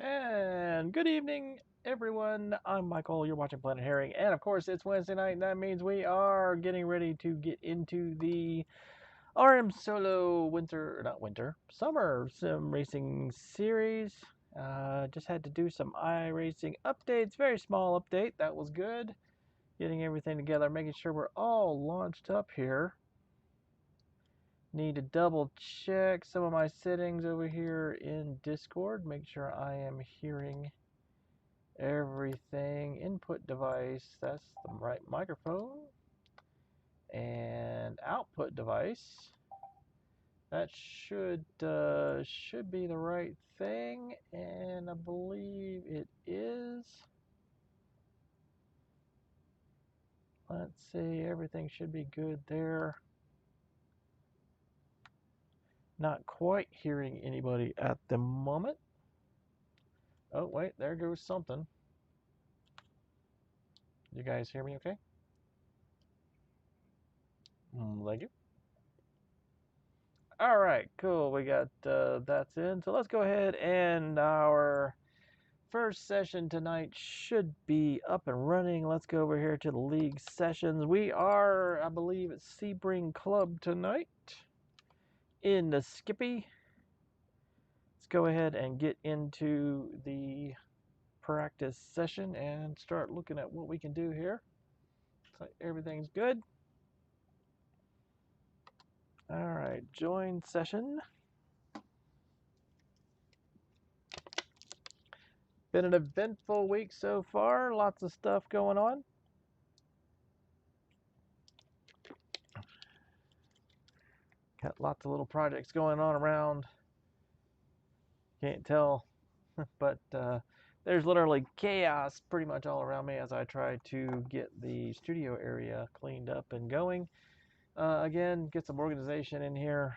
And good evening, everyone. I'm Michael. You're watching Planetherring, and of course, it's Wednesday night, and that means we are getting ready to get into the RMSOLO summer sim racing series. Just had to do some iRacing updates. Very small update. That was good. Getting everything together, making sure we're all launched up here. Need to double check some of my settings over here in Discord. Make sure I am hearing everything. Input device, that's the right microphone. And output device, that should be the right thing, and I believe it is. Let's see, everything should be good there. Not quite hearing anybody at the moment. Oh, wait, there goes something. You guys hear me okay? Thank you. All right, cool. We got that's in. So let's go ahead, and our first session tonight should be up and running. Let's go over here to the league sessions. We are, I believe, at Sebring Club tonight in the Skippy. Let's go ahead and get into the practice session and start looking at what we can do here. Looks like everything's good. All right, join session. Been an eventful week so far. Lots of stuff going on. Got lots of little projects going on around. Can't tell, but there's literally chaos pretty much all around me as I try to get the studio area cleaned up and going. Again, get some organization in here.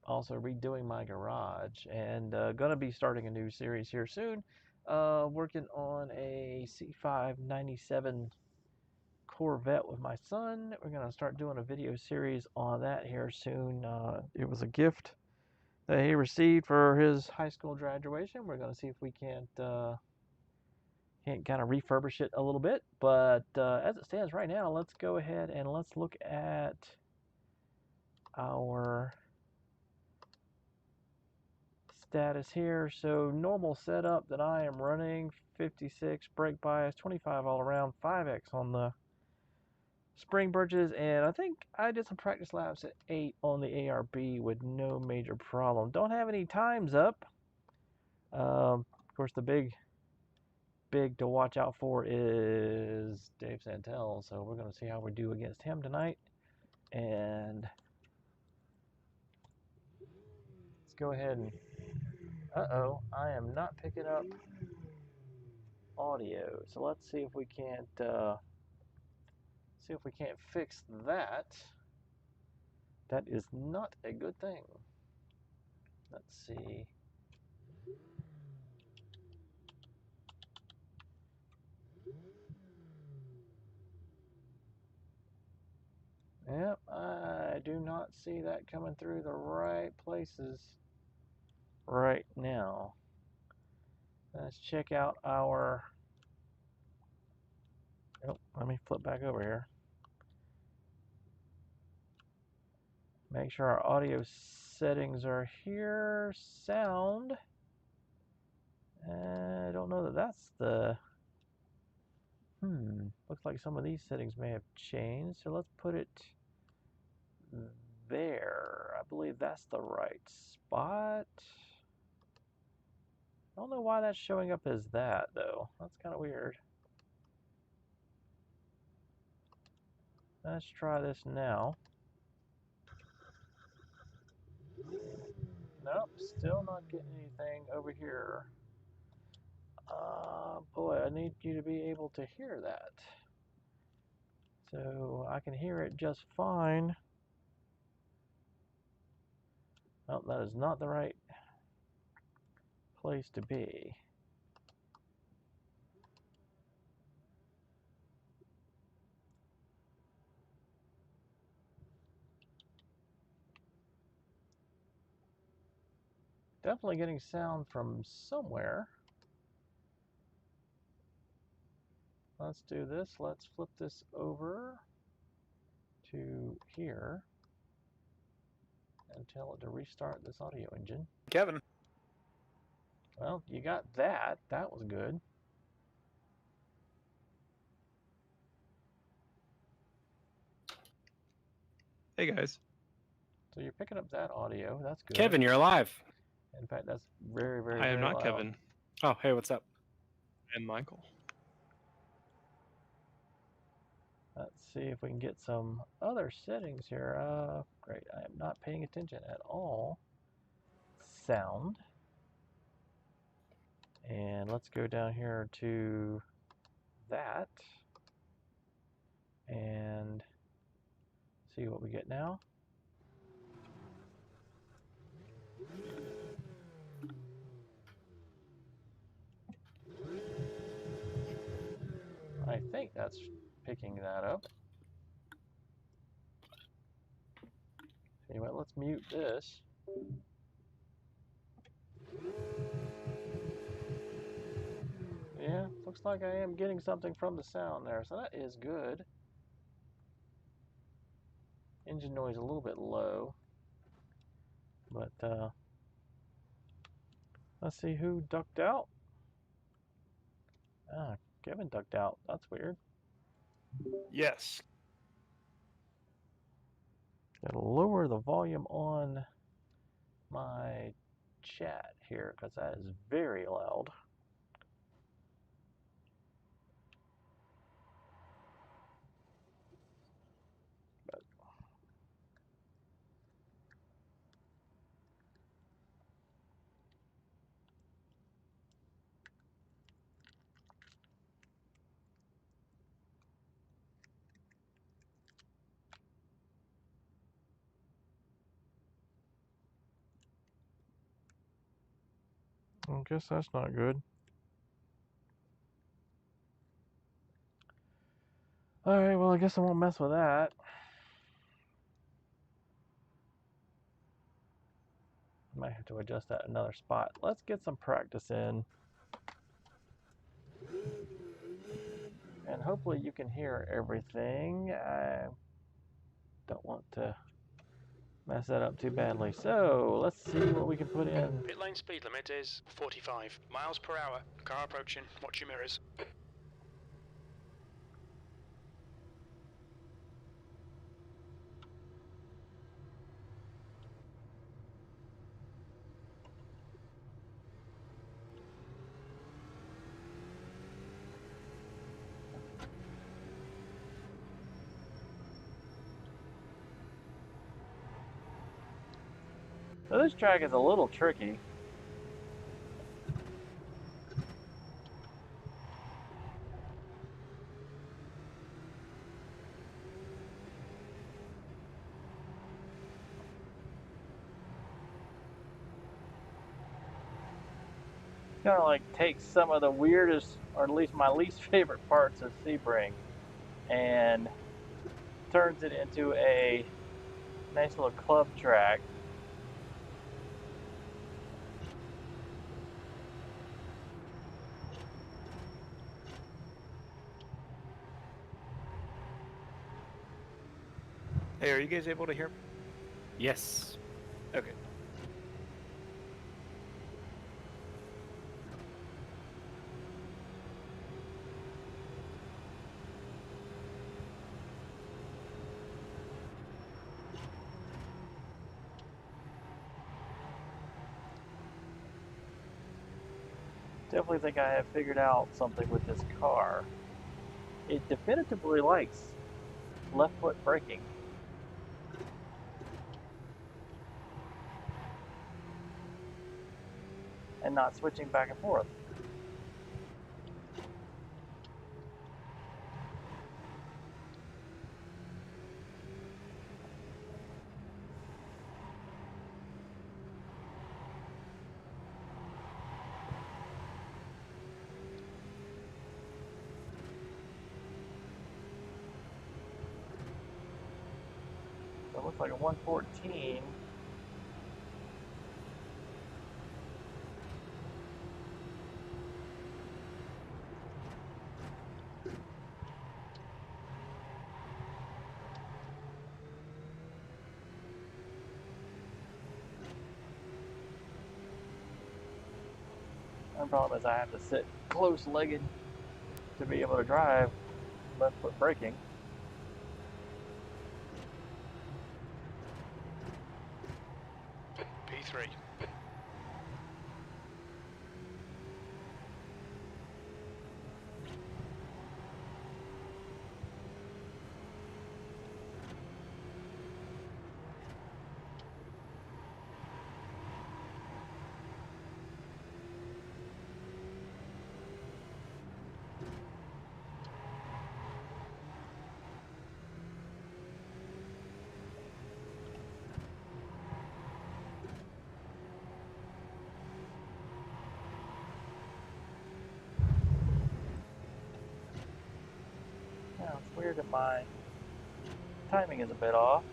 Also redoing my garage, and gonna be starting a new series here soon. Working on a C597 Corvette with my son. We're gonna start doing a video series on that here soon. It was a gift that he received for his high school graduation. We're gonna see if we can't kind of refurbish it a little bit. But as it stands right now, let's go ahead and let's look at our status here. So normal setup that I am running, 56 brake bias, 25 all around, 5x on the spring bridges, and I think I did some practice laps at 8 on the ARB with no major problem. Don't have any times up. Of course, the big to watch out for is Dave Santel, so we're going to see how we do against him tonight. And let's go ahead and I am not picking up audio, so let's see if we can't fix that. That is not a good thing. Let's see. Yep, I do not see that coming through the right places right now. Let's check out our... Oh, let me flip back over here. Make sure our audio settings are here. Sound. I don't know that that's the... Looks like some of these settings may have changed. So let's put it there. I believe that's the right spot. I don't know why that's showing up as that, though. That's kind of weird. Let's try this now. Nope, still not getting anything over here. Boy, I need you to be able to hear that. So I can hear it just fine. Oh, that is not the right place to be. definitely getting sound from somewhere. Let's do this. Let's flip this over to here and tell it to restart this audio engine. Kevin. Well, you got that. That was good. Hey, guys. So you're picking up that audio. That's good. Kevin, you're alive. In fact, that's very, very, I am very not loud. Kevin. Oh, hey, what's up? I'm Michael. Let's see if we can get some other settings here. Great. I am not paying attention at all. Sound. And let's go down here to that and see what we get now. I think that's picking that up. Anyway, let's mute this. Yeah, looks like I am getting something from the sound there, so that is good. Engine noise a little bit low, but let's see who ducked out. Ah, Kevin ducked out. That's weird. Yes. Gotta lower the volume on my chat here because that is very loud. But I guess that's not good. Alright, well, I guess I won't mess with that. I might have to adjust that another spot. Let's get some practice in. And hopefully you can hear everything. I don't want to mess that up too badly. So, let's see what we can put in. Pit lane speed limit is 45 miles per hour. Car approaching. Watch your mirrors. So this track is a little tricky. Kind of like takes some of the weirdest, or at least my least favorite parts of Sebring and turns it into a nice little club track. Hey, are you guys able to hear? Yes. Okay. Definitely think I have figured out something with this car. It definitively likes left foot braking. And not switching back and forth. So it looks like a 114. My problem is I have to sit close-legged to be able to drive left foot braking. P3. Now it's weird that my timing is a bit off.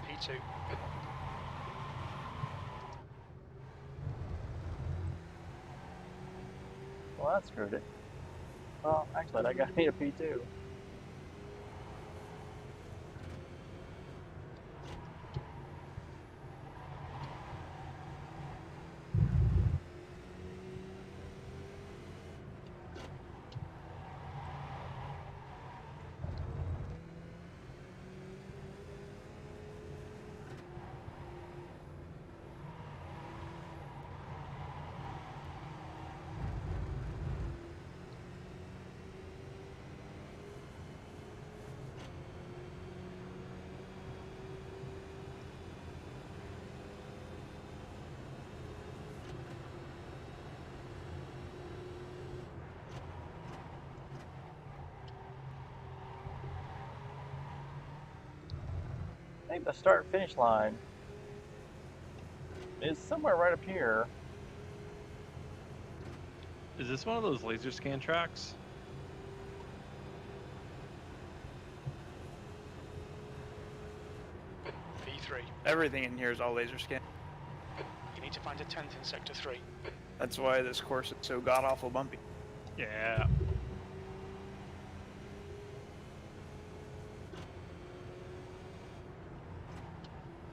P2. Well, that screwed it. Well, actually, that got me a P2. I think the start-finish line is somewhere right up here. Is this one of those laser scan tracks? P3. Everything in here is all laser scan. You need to find a 10th in Sector 3. That's why this course is so god-awful bumpy. Yeah.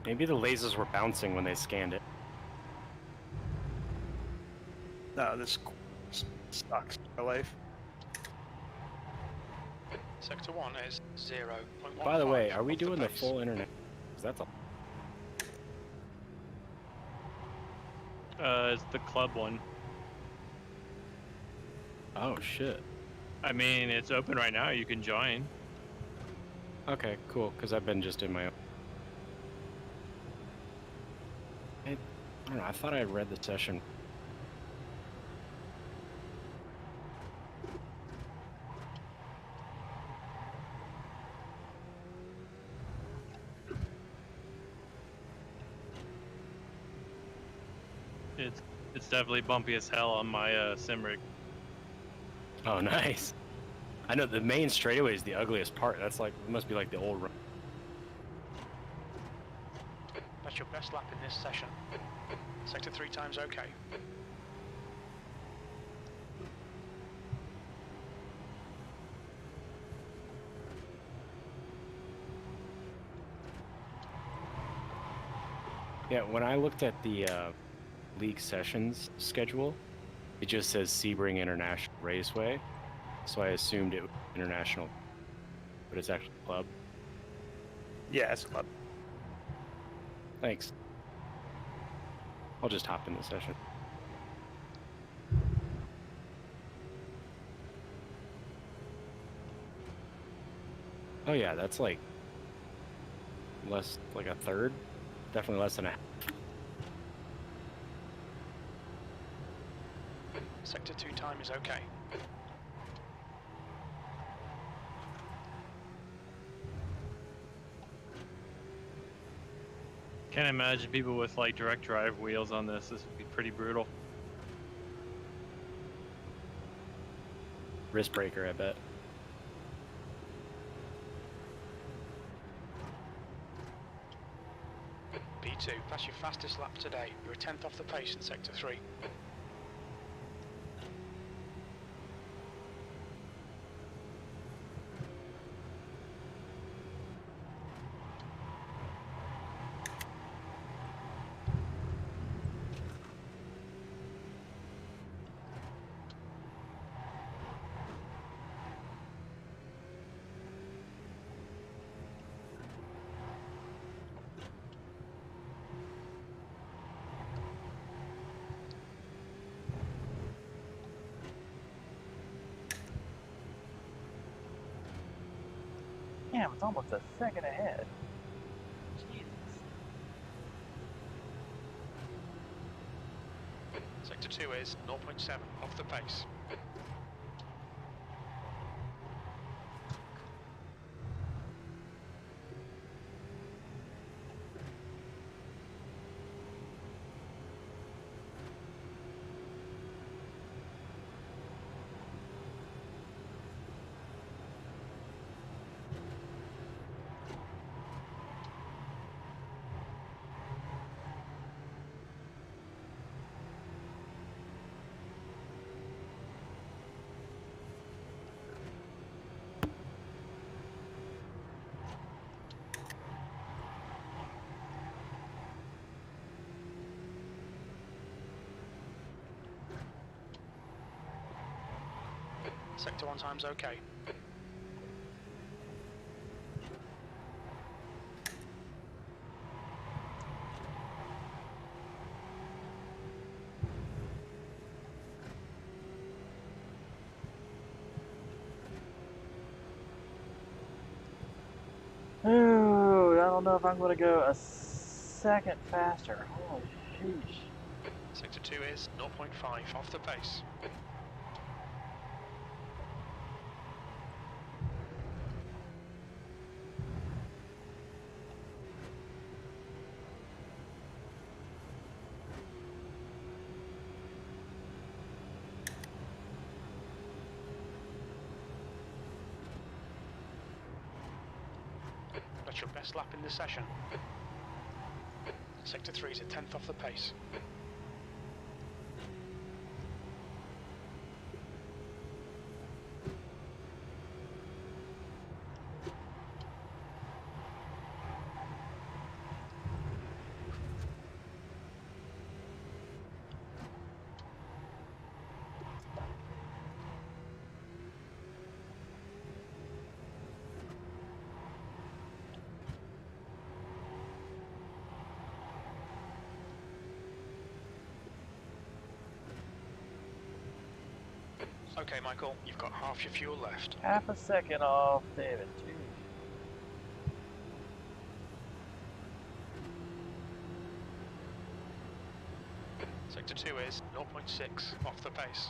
Maybe the lasers were bouncing when they scanned it. No, this course sucks for life. Sector 1 is 0.15. By the way, are we off doing the pace. full internet? 'Cause that's a... It's the club one. Oh, shit. I mean, it's open right now. You can join. Okay, cool, because I've been just in my own... I don't know, I thought I read the session. It's definitely bumpy as hell on my Simracing. Oh, nice. I know the main straightaway is the ugliest part. That's like, it must be like the old run. That's your best lap in this session. Sector 3 times okay. Yeah, when I looked at the league sessions schedule, it just says Sebring International Raceway, so I assumed it was international, but it's actually club. Yeah, it's club. Thanks. I'll just hop in the session. Oh yeah, that's like less, like a third, definitely less than a half. Sector 2 time is okay. Can't imagine people with like direct drive wheels on this. This would be pretty brutal. Wrist breaker, I bet. P2, that's your fastest lap today. You're a tenth off the pace in sector 3. Damn, it's almost a second ahead. Jesus. Sector 2 is 0.7 off the pace. Sector 1 time's okay. Ooh, I don't know if I'm going to go a second faster. Holy sheesh. Sector 2 is 0.5 off the pace. That's your best lap in the session. Sector 3 is a tenth off the pace. Okay, Michael, you've got half your fuel left. Half a second off, David. Jeez. Sector 2 is 0.6 off the pace.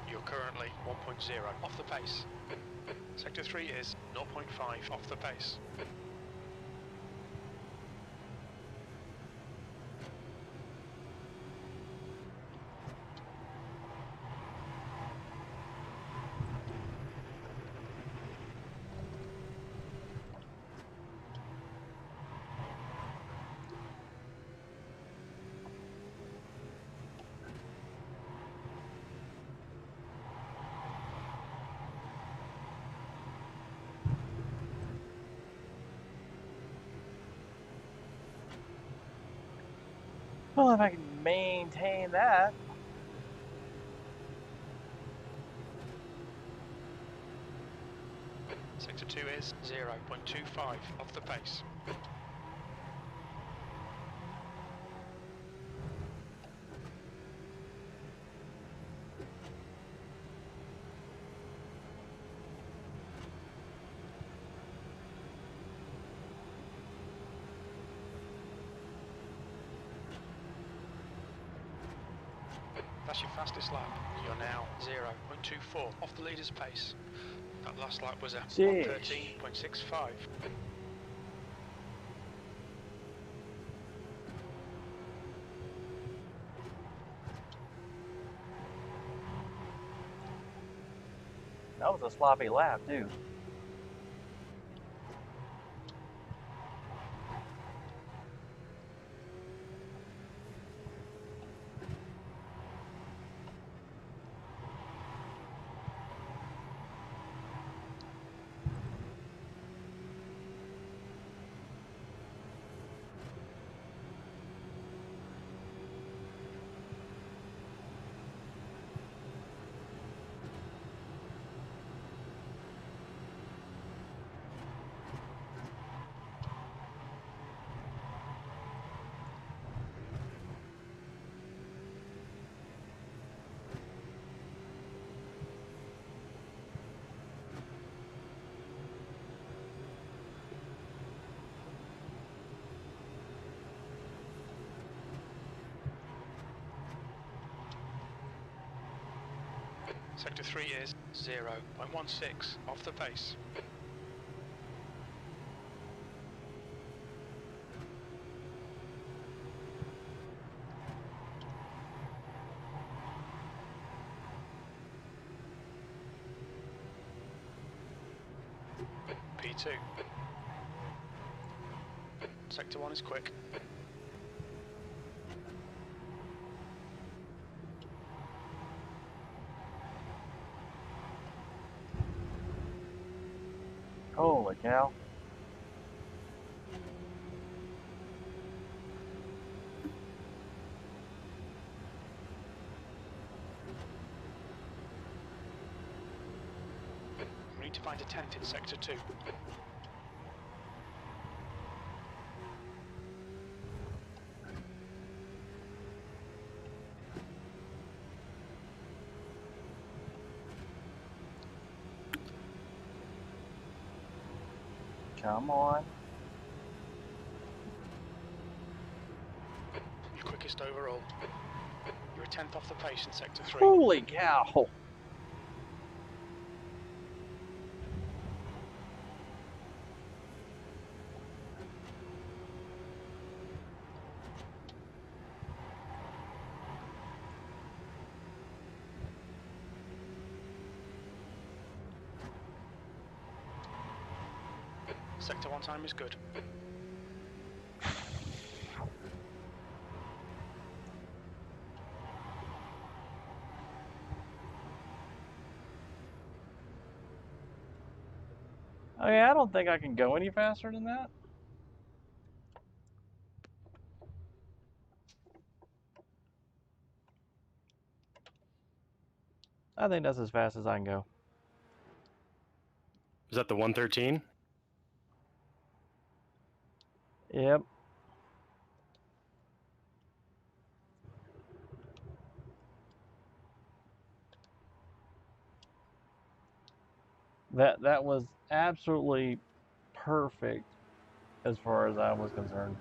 You're currently 1.0 off the pace. Sector 3 is 0.5 off the pace. Well, if I can maintain that. Sector 2 is 0.25 off the pace. That's your fastest lap. You're now 0.24 off the leader's pace. That last lap was a Sheesh. 1:13.65. That was a sloppy lap, too. Sector 3 is 0.16 off the pace. P2. Sector 1 is quick. Holy cow. We need to find a tent in Sector 2. Come on. Your quickest overall. You're a 10th off the pace in Sector 3. Holy cow. Sector 1 time is good. Okay, I don't think I can go any faster than that. I think that's as fast as I can go. Is that the 113? Yep. That was absolutely perfect as far as I was concerned.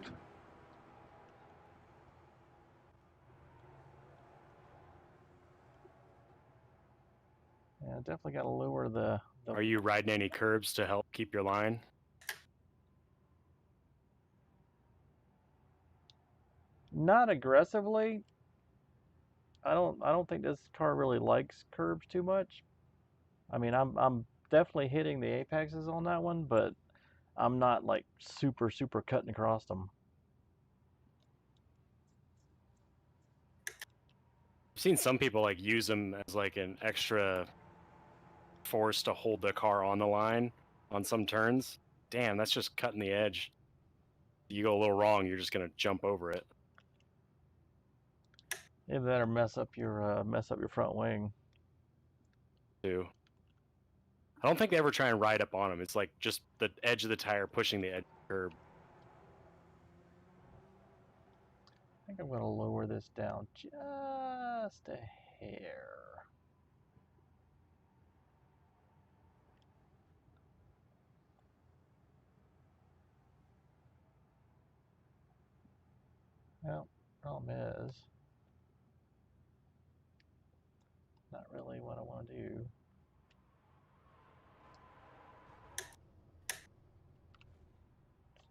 Yeah, definitely got to lower the Are you riding any curbs to help keep your line? not aggressively. I don't think this car really likes curbs too much. I mean, I'm definitely hitting the apexes on that one, but I'm not like super cutting across them. I've seen some people like use them as like an extra force to hold the car on the line on some turns. Damn, that's just cutting the edge. You go a little wrong, you're just gonna jump over it. Either that or mess up your front wing. Too. I don't think they ever try and ride up on them. It's like just the edge of the tire pushing the edge of the curb. I think I'm going to lower this down just a hair. Well, problem is, want to do.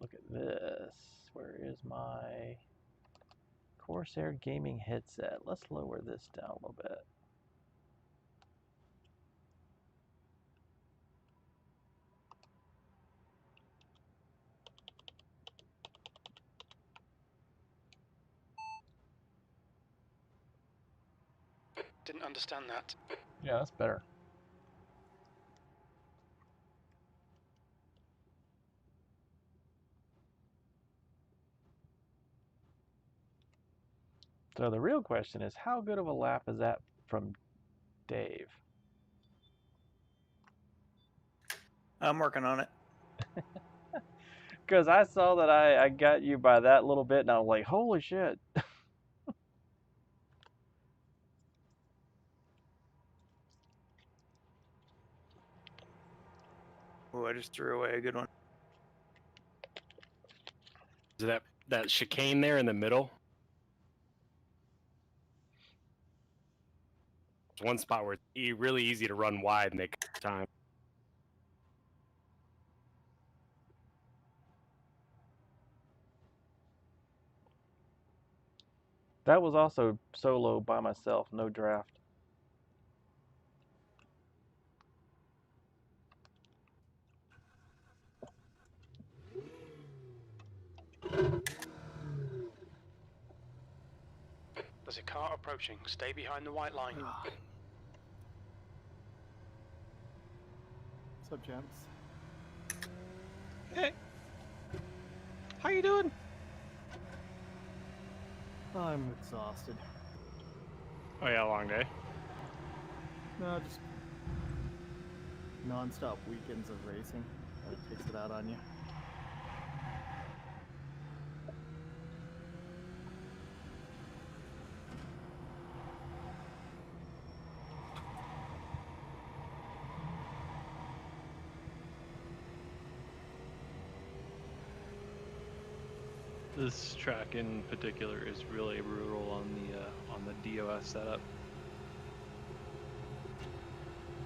Let's look at this. Where is my Corsair gaming headset? Let's lower this down a little bit. Didn't understand that. Yeah, that's better. So the real question is, how good of a lap is that from Dave? I'm working on it. Because I saw that I got you by that little bit, and I was like, holy shit. Oh, I just threw away a good one. Is that chicane there in the middle? It's one spot where it's really easy to run wide and make time. That was also solo by myself, no draft. There's a car approaching. Stay behind the white line. What's up, gents? Hey. How you doing? I'm exhausted. Oh yeah, long day. No, just non-stop weekends of racing. It takes it out on you. This track in particular is really brutal on the DOS setup.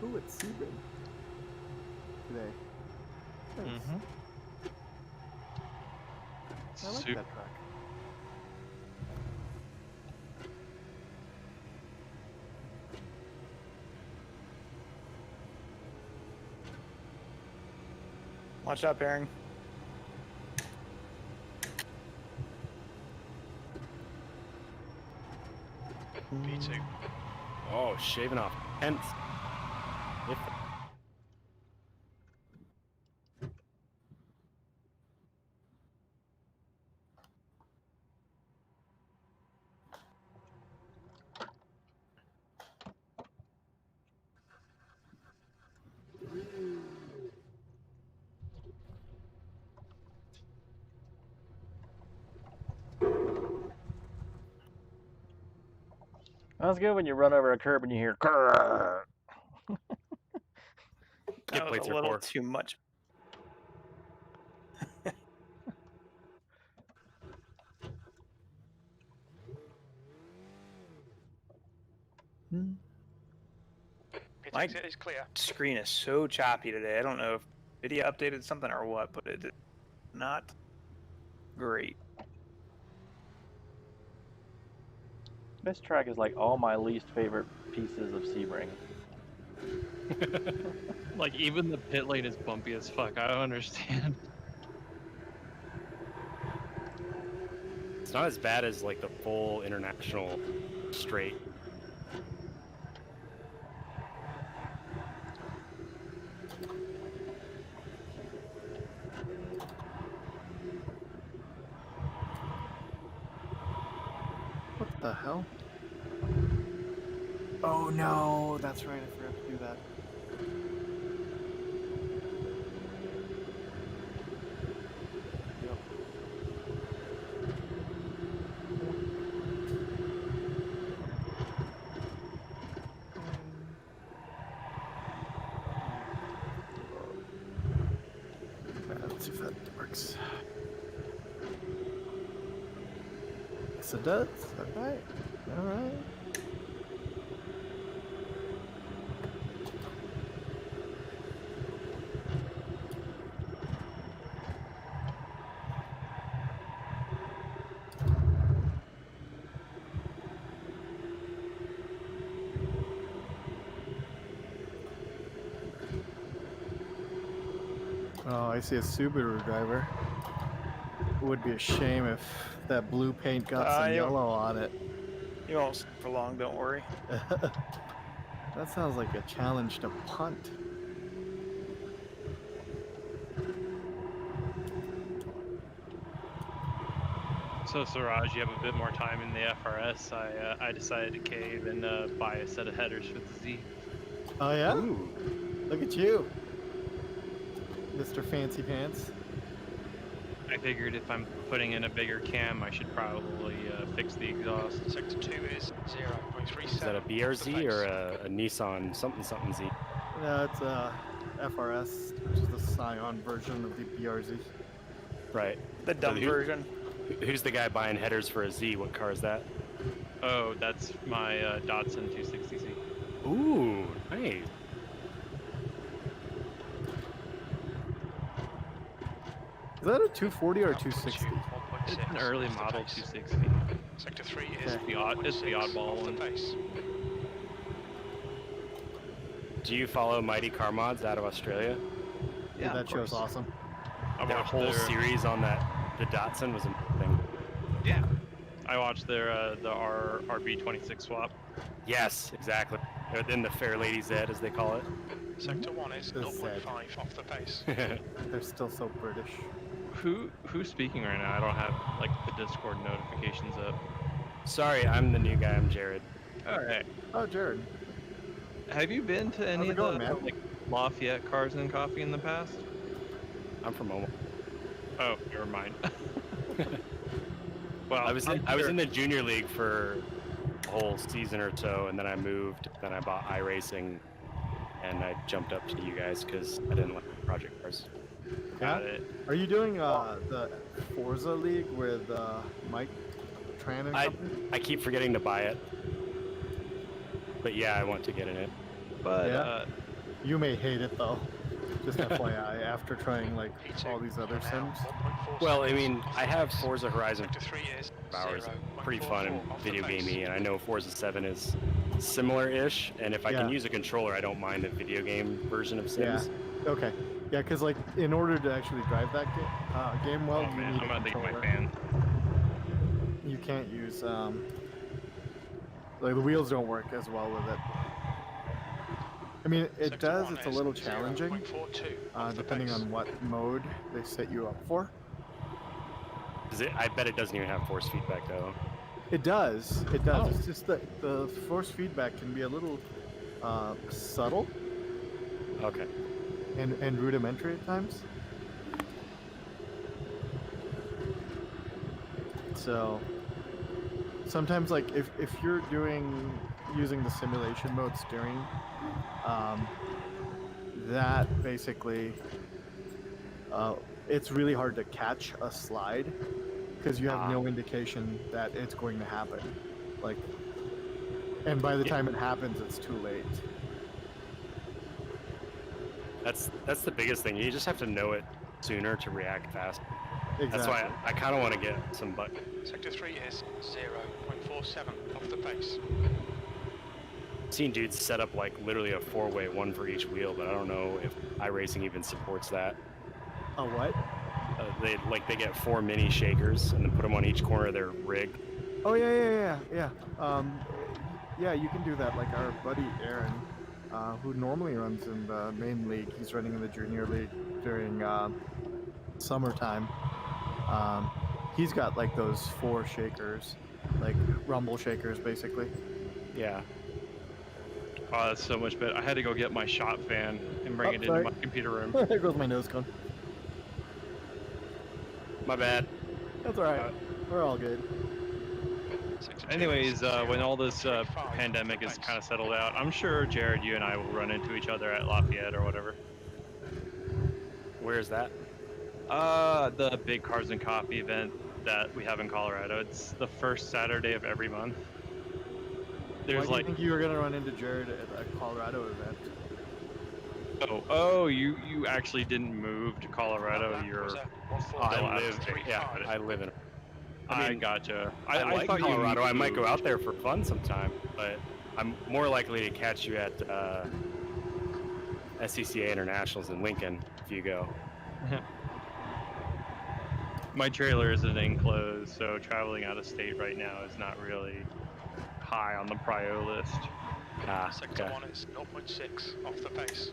Ooh, it's Sebring today. Nice. I like that track. Watch out, Bearing. P2. Oh, shaving off tenths. If That's good when you run over a curb and you hear "Grrr." That was plates a are little poor. too much. Pit My- exit is clear. Screen is so choppy today. I don't know if video updated something or what, but it did not great. This track is like all my least favorite pieces of Sebring. Like even the pit lane is bumpy as fuck. I don't understand. it's not as bad as like the full international straight. What the hell? Oh no, that's right, I forgot to do that. Yep. Let's see if that works. Yes, it does. Alright. Alright. Oh, I see a Subaru driver. It would be a shame if that blue paint got some you- yellow on it. You won't sit for long, don't worry. That sounds like a challenge to punt. So Siraj, you have a bit more time in the FRS. I decided to cave and buy a set of headers for the Z. Oh yeah? Ooh. Look at you, Mr. Fancy Pants. I figured if I'm putting in a bigger cam, I should probably fix the exhaust. Sector 2 is 0.37. Is that a off the BRZ base. or a Nissan something Z? No, it's a FRS, which is the Scion version of the BRZ. Right. The dumb who- version. Who's the guy buying headers for a Z? What car is that? Oh, that's my Datsun 260Z. Ooh, nice. Is that a 240 or a 260? It's an early model 260. Sector 3 is Okay. It's the oddball off the one. base. Do you follow Mighty Car Mods out of Australia? Yeah, that of show's course. awesome. I Their watched whole their, series on that, the Datsun was amazing. Yeah. I watched their the RB26 swap. Yes, exactly. Or then the Fair Lady Z, as they call it. Sector 1 is The 0.5 off the base. They're still so British. Who's speaking right now? I don't have like the Discord notifications up. Sorry, I'm the new guy. I'm Jared. All right. Oh, Jared. Have you been to any it of going, the man? like Lafayette Cars and Coffee in the past? I'm from Omaha. Oh, never mind. Well, I was in the junior league for a whole season or so, and then I moved. Then I bought iRacing, and I jumped up to you guys because I didn't like project cars. Got Yeah? it. Are you doing the Forza League with Mike Tran and company? I keep forgetting to buy it, but yeah, I want to get in it. But Yeah? You may hate it though. Just FYI, after trying like all these other sims. Well, I mean, I have Forza Horizon Sector 3 is hours, 0.44 pretty fun and off the video base. gamey, and I know Forza 7 is similar-ish. And if I can Yeah. use a controller, I don't mind the video game version of Sims. Okay. Yeah, because like in order to actually drive that game well, oh you man, need I'm a about to get my controller. fan. You can't use like the wheels don't work as well with it. I mean, it Sector does. 1 It's a is little challenging, 0.42 off the depending base. on what mode they set you up for. I bet it doesn't even have force feedback though. It does. It does. Oh. It's just that the force feedback can be a little subtle Okay. and rudimentary at times. So sometimes, like if you're using the simulation mode steering, that basically it's really hard to catch a slide because you have no indication that it's going to happen. Like, and by the time it happens, it's too late. That's the biggest thing. You just have to know it sooner to react fast. Exactly. That's why I kind of want to get some Sector 3 is 0.47 off the base. seen dudes set up like literally a four-way, one for each wheel, but I don't know if iRacing even supports that. A what? They get 4 mini shakers and then put them on each corner of their rig. Oh yeah. Yeah, you can do that. Like our buddy Aaron, who normally runs in the main league, he's running in the junior league during summertime. He's got like those 4 shakers, like rumble shakers, basically. Yeah. Oh, that's so much better. I had to go get my shop fan and bring Oh, it into sorry. my computer room. There goes my nose cone. My bad. That's all right. We're all good. Sector 2 Anyways, is when all this 0.35 pandemic off is the kind of base. settled out, I'm sure Jared, you and I will run into each other at Lafayette or whatever. Where is that? The big Cars and Coffee event that we have in Colorado. It's the first Saturday of every month. Why There's do you like, think you were gonna run into Jared at a Colorado event? you actually didn't move to Colorado. That You're, was a I 1.45. live in. I mean, gotcha. I like thought you Colorado. I might go moved. out there for fun sometime, but I'm more likely to catch you at SCCA Internationals in Lincoln if you go. My trailer isn't enclosed, so traveling out of state right now is not really high on the prio list. Ah, Sector okay. 1 is 0.6 off the pace.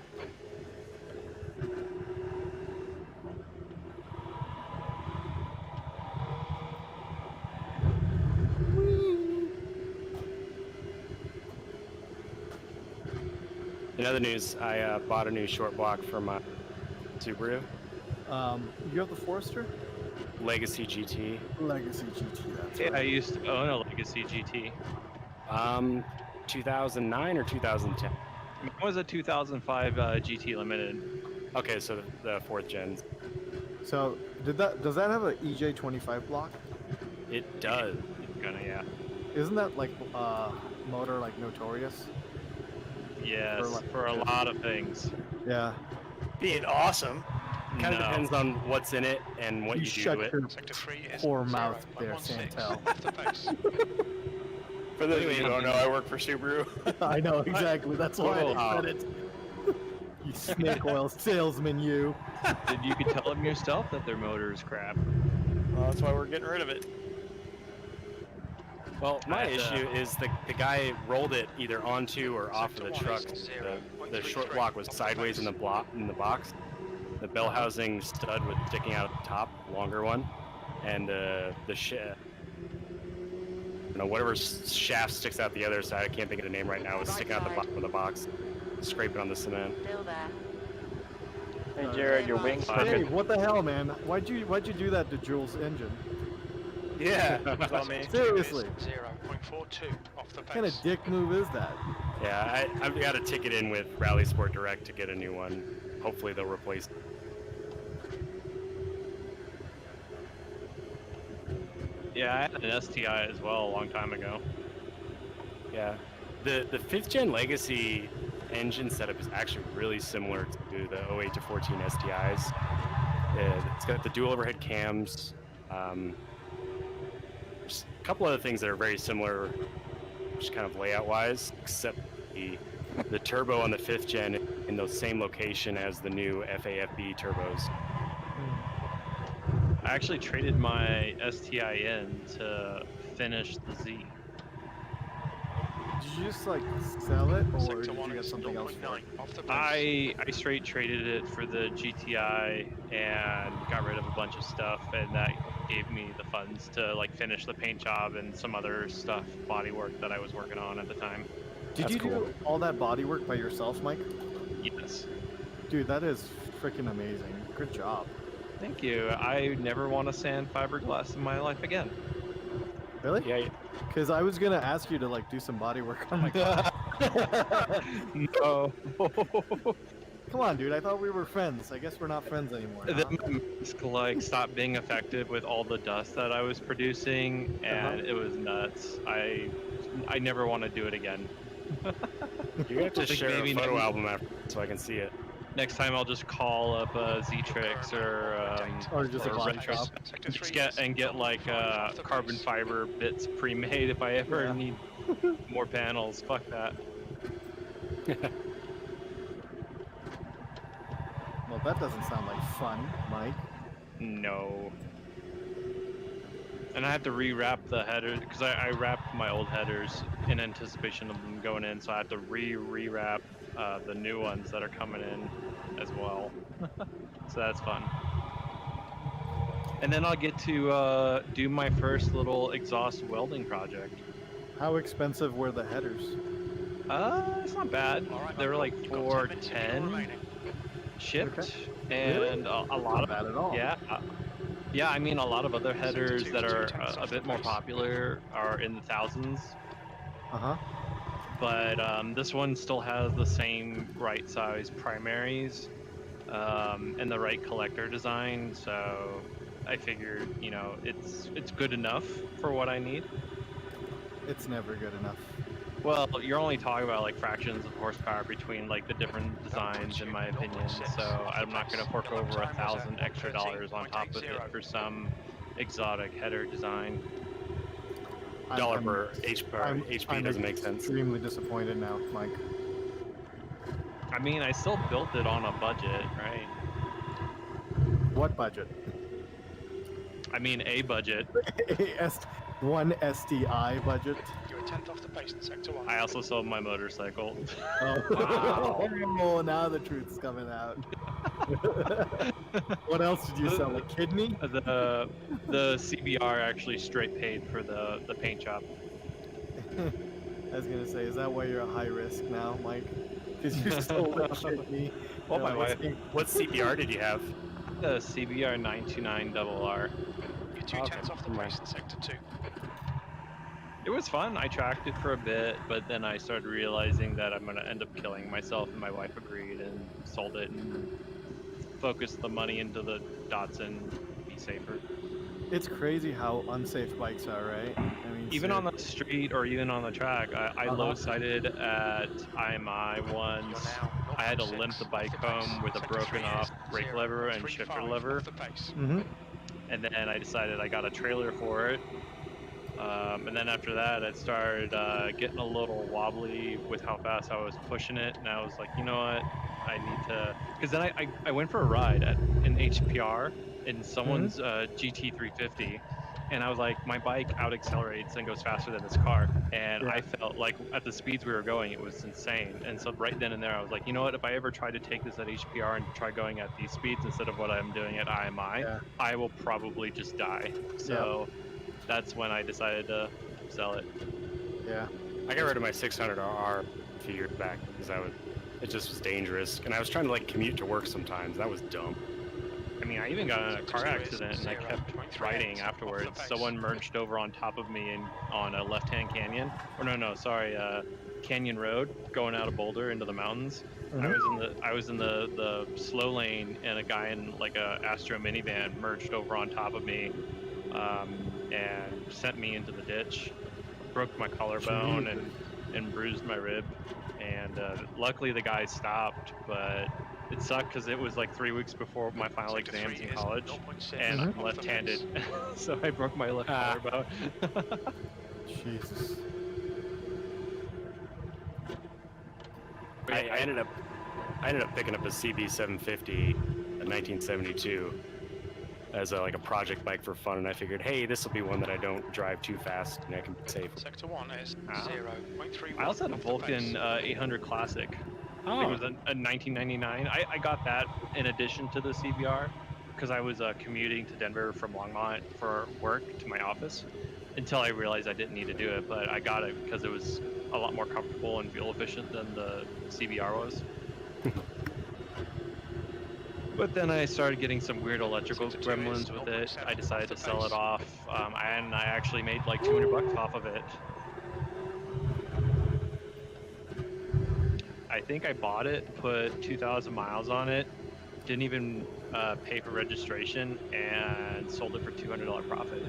In other news, I bought a new short block for my Subaru You have the Forester? Legacy GT. Legacy GT, that's Yeah, I right. used to own a Legacy GT. 2009 or 2010. Mine was a 2005 GT Limited. Okay, so the fourth gen. So, does that have an EJ25 block? It does. It's gonna, yeah. Isn't that like motor like notorious? Yes, like- for a lot of things. Yeah. Being awesome. Kind of No. depends on what's in it and what you do shut to it. your Sector 3 is poor mouth there, 0.16 Santel. off the pace. For those of you who don't know, I work for Subaru. I know exactly. That's why Oh, I said it. You snake oil salesman, you. You could tell them yourself that their motor is crap. Well, that's why we're getting rid of it. Well, my But, issue is the guy rolled it either onto or off of the Sector truck. 1 is The short 0.33 block was off the sideways in pace. the box. The bell housing stud was sticking out at the top, longer one, and the whatever shaft sticks out the other side. I can't think of the name right now. Was sticking out the bottom of the box, scraping on the cement. Still there. Hey Jared, your wings Hey, crooked. what the hell, man? Why'd you do that to Jules' engine? Yeah, that's on me. Seriously. 0.42 off the What kind of pace. dick move is that? Yeah, I've got a ticket in with Rally Sport Direct to get a new one. Hopefully they'll replace it. Yeah, I had an STI as well a long time ago. Yeah, the 5th gen Legacy engine setup is actually really similar to the 08 to 14 STIs. It's got the dual overhead cams. There's a couple other things that are very similar, just kind of layout wise, except the turbo on the 5th gen in the same location as the new FAFB turbos. I actually traded my STI in to finish the Z. Did you just like sell it, or Sector did 1 you get is something else for it? 0.9 off the pace. I straight traded it for the GTI and got rid of a bunch of stuff, and that gave me the funds to like finish the paint job and some other stuff, body work that I was working on at the time. Did That's you cool. do all that body work by yourself, Mike? Yes. Dude, that is freaking amazing. Good job. Thank you. I never want to sand fiberglass in my life again. Really? Yeah, Because I was gonna ask you to like do some body work on my car. No. Come on, dude. I thought we were friends. I guess we're not friends anymore. Huh? The mask like stopped being effective with all the dust that I was producing, and it was nuts. I never want to do it again. you're gonna have to Think share a maybe photo next- album after so I can see it. Next time I'll just call up Z-Trix or Or just a or body Rex. shop. Sector 3 just is get like 0.5 off the carbon pace. fiber bits pre-made if I ever Yeah. need more panels. Fuck that. Well, that doesn't sound like fun, Mike. No. And I have to rewrap the headers because I wrapped my old headers in anticipation of them going in, so I have to rewrap the new ones that are coming in as well. So that's fun. And then I'll get to do my first little exhaust welding project. How expensive were the headers? It's not bad. All right, They were Michael, like you've got 10 minutes of fuel 410 remaining. shipped, Really? and a lot Not of bad at all. yeah. Yeah, I mean, a lot of other headers two, that are 2/10 a off bit the more pace. popular are in the thousands, Uh huh. but this one still has the same right size primaries and the right collector design, so I figured, you know, it's good enough for what I need. It's never good enough. Well, you're only talking about like fractions of horsepower between like the different designs, in my opinion. So I'm not going to fork over $1,000 extra dollars on top of it for some exotic header design. Dollar per HP doesn't make sense. Extremely disappointed now, Mike. I mean, I still built it on a budget, right? What budget? I mean, a budget. One STI budget. You're a tenth off the pace in sector 1. I also sold my motorcycle. Oh, Wow. oh, now the truth's coming out. What else did you sell? A kidney? The CBR actually straight paid for the paint job. I was gonna say, is that why you're a high risk now, Mike? Because you sold a kidney. Well, No, my wife. it's- What CBR did you have? The CBR 929RR. You're 2 Okay, tenths off the never mind. pace in sector 2. It was fun. I tracked it for a bit, but then I started realizing that I'm gonna end up killing myself, and my wife agreed and sold it and focused the money into the Datsun. Be safer. It's crazy how unsafe bikes are, right? I mean, Even on the street or even on the track, I Uh-huh. low sighted at IMI You're once. now I had to 0.6 limp the bike off the pace. home with a Sector broken 3 off is brake lever and 0.35 shifter lever, off the pace. Mm-hmm. and then I decided I got a trailer for it. And then after that, I started getting a little wobbly with how fast I was pushing it, and I was like, you know what, I need to, because then I went for a ride at an HPR in someone's GT350, and I was like, my bike out accelerates and goes faster than this car, and Yeah. I felt like at the speeds we were going, it was insane. And so right then and there, I was like, you know what, if I ever try to take this at HPR and try going at these speeds instead of what I'm doing at IMI, Yeah. I will probably just die. So that's when I decided to sell it. Yeah. I got rid of my 600RR a few years back because it just was dangerous, and I was trying to like commute to work sometimes. That was dumb. I mean, I even got in a car accident and I kept riding afterwards. Someone merged over on top of me on a left-hand canyon. Or canyon road going out of Boulder into the mountains. I was in the slow lane, and a guy in like a Astro minivan merged over on top of me, and sent me into the ditch. Broke my collarbone and bruised my rib. And luckily the guy stopped, but it sucked because it was like 3 weeks before my final Sector exams 3 in is college, 0.6 and off I'm the left-handed, pace. so I broke my left collarbone. Jesus. I ended up picking up a CB750 in 1972 as like a project bike for fun, and I figured, hey, this will be one that I don't drive too fast and I can be safe. Sector 1 is Ah. 0.31 I also had a off the Vulcan pace. 800 Classic. I think it was a 1999. I got that in addition to the CBR because I was commuting to Denver from Longmont for work to my office until I realized I didn't need to do it. But I got it because it was a lot more comfortable and fuel efficient than the CBR was. But then I started getting some weird electrical Sector 2 is gremlins with it. 0.7 I decided to off the sell it pace. off, and I actually made like $200 off of it. I think I bought it, put 2,000 miles on it, didn't even pay for registration, and sold it for $200 profit.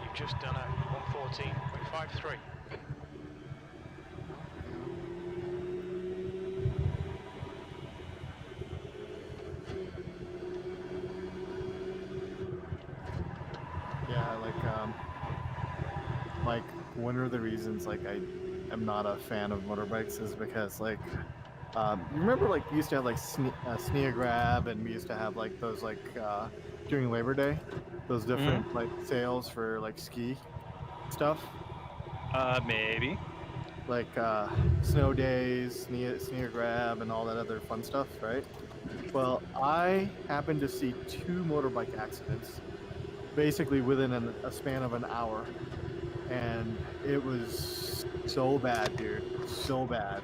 You've just done a 114.53. Yeah, like one of the reasons like I am not a fan of motorbikes is because like you remember like we used to have like Sneagrab, and we used to have like those like during Labor Day, those different like sales for like ski stuff, Maybe. like snow days, Sneagrab, and all that other fun stuff, right? Well, I happened to see 2 motorbike accidents basically within a span of an hour, and it was so bad, dude, so bad.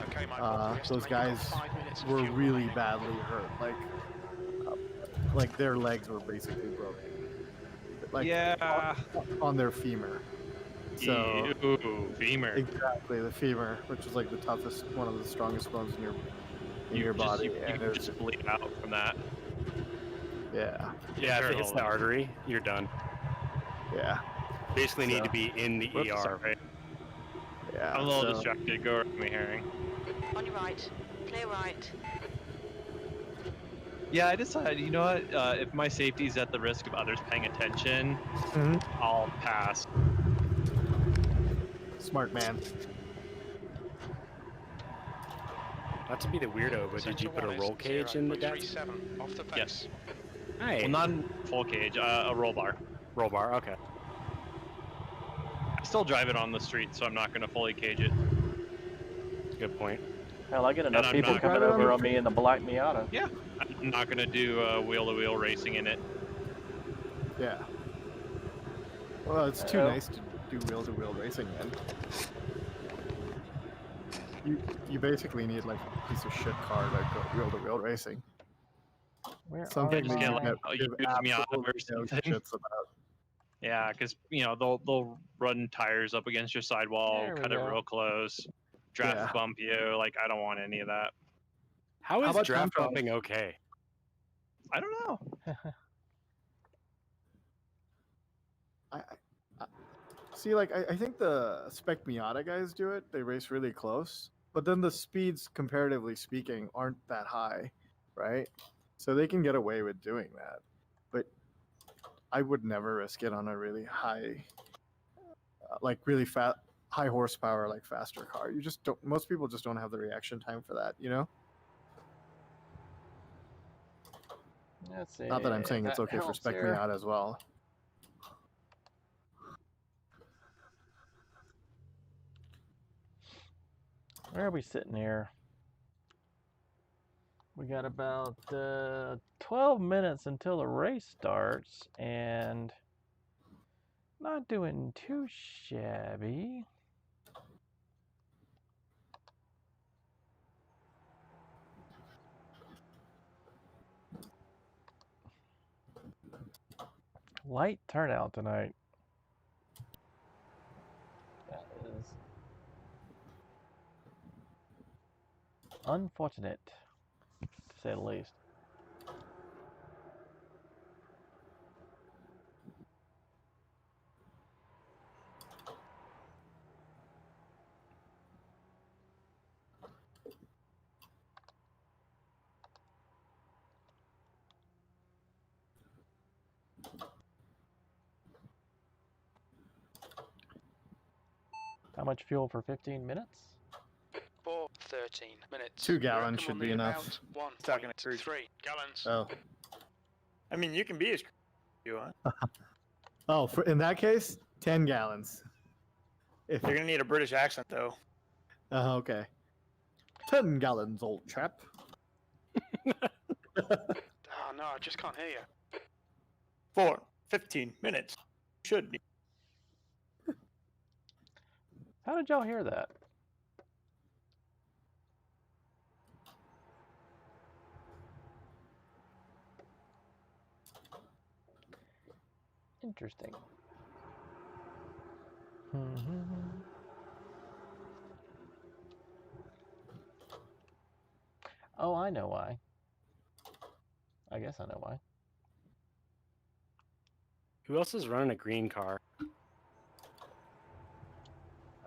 Okay, Michael. we Those estimate you've got guys 5 minutes of were fuel really remaining. badly hurt, like their legs were basically broken, like Yeah. on their femur. So Ooh, femur. exactly, the femur, which is like the toughest, one of the strongest bones in your You body. And can it was- just bleed out from that. yeah, Yeah, if Sure. it hits the artery, you're done. yeah, Basically need to So- be in the Whoops, ER. sorry. yeah. I'm a little so- distracted. Go with me, Herring. On your right. Clear right. Yeah, I decided, you know what? If my safety's at the risk of others paying attention, Mhm. I'll pass. Smart man. Not to be the weirdo, but did you Sector put a 1 is roll cage in the dash? 0.37 off the pace. Yes. Hey, Well, not in full cage, a roll bar. roll bar. Okay. I still drive it on the street, so I'm not going to fully cage it. Good point. Hell, I get enough I'm people not coming gonna- over on me in the black Miata. Yeah. I'm not going to do wheel-to-wheel racing in it. Yeah. Well, it's too Uh-oh. nice to do wheel-to-wheel racing then. You basically need like a piece of shit car to go wheel-to-wheel racing. Where Something are just that get, you like, my... can't a give used Miata absolutely or no something. shits about. Yeah, because they'll run tires up against your sidewall, There we cut it go. real close, draft Yeah. bump you. Like, I don't want any of that. How How is about draft dump bumping okay? I don't know. I see. Like I think the spec Miata guys do it. They race really close, but then the speeds, comparatively speaking, aren't that high, right? So they can get away with doing that. But I would never risk it on a really high, like really fat, high horsepower, like faster car. You just don't. Most people just don't have the reaction time for that. You know. Let's see. Not that I'm saying if it's that okay for helps spec here. Miata as well. Where are we sitting here? We got about 12 minutes until the race starts, and not doing too shabby. Light turnout tonight. That is unfortunate, to say the least. How much fuel for 15 minutes? For 13 minutes. 2 gallons We reckon should we'll be need enough. about Talking to cruise. 1.3 gallons. Oh. I mean, you can be as you want. Oh, in that case, 10 gallons. If You're gonna need a British accent though. okay. 10 gallons, old chap. Oh no, I just can't hear you. For 15 minutes. Should be. How did y'all hear that? Interesting. Oh, I know why. I guess I know why. Who else is running a green car?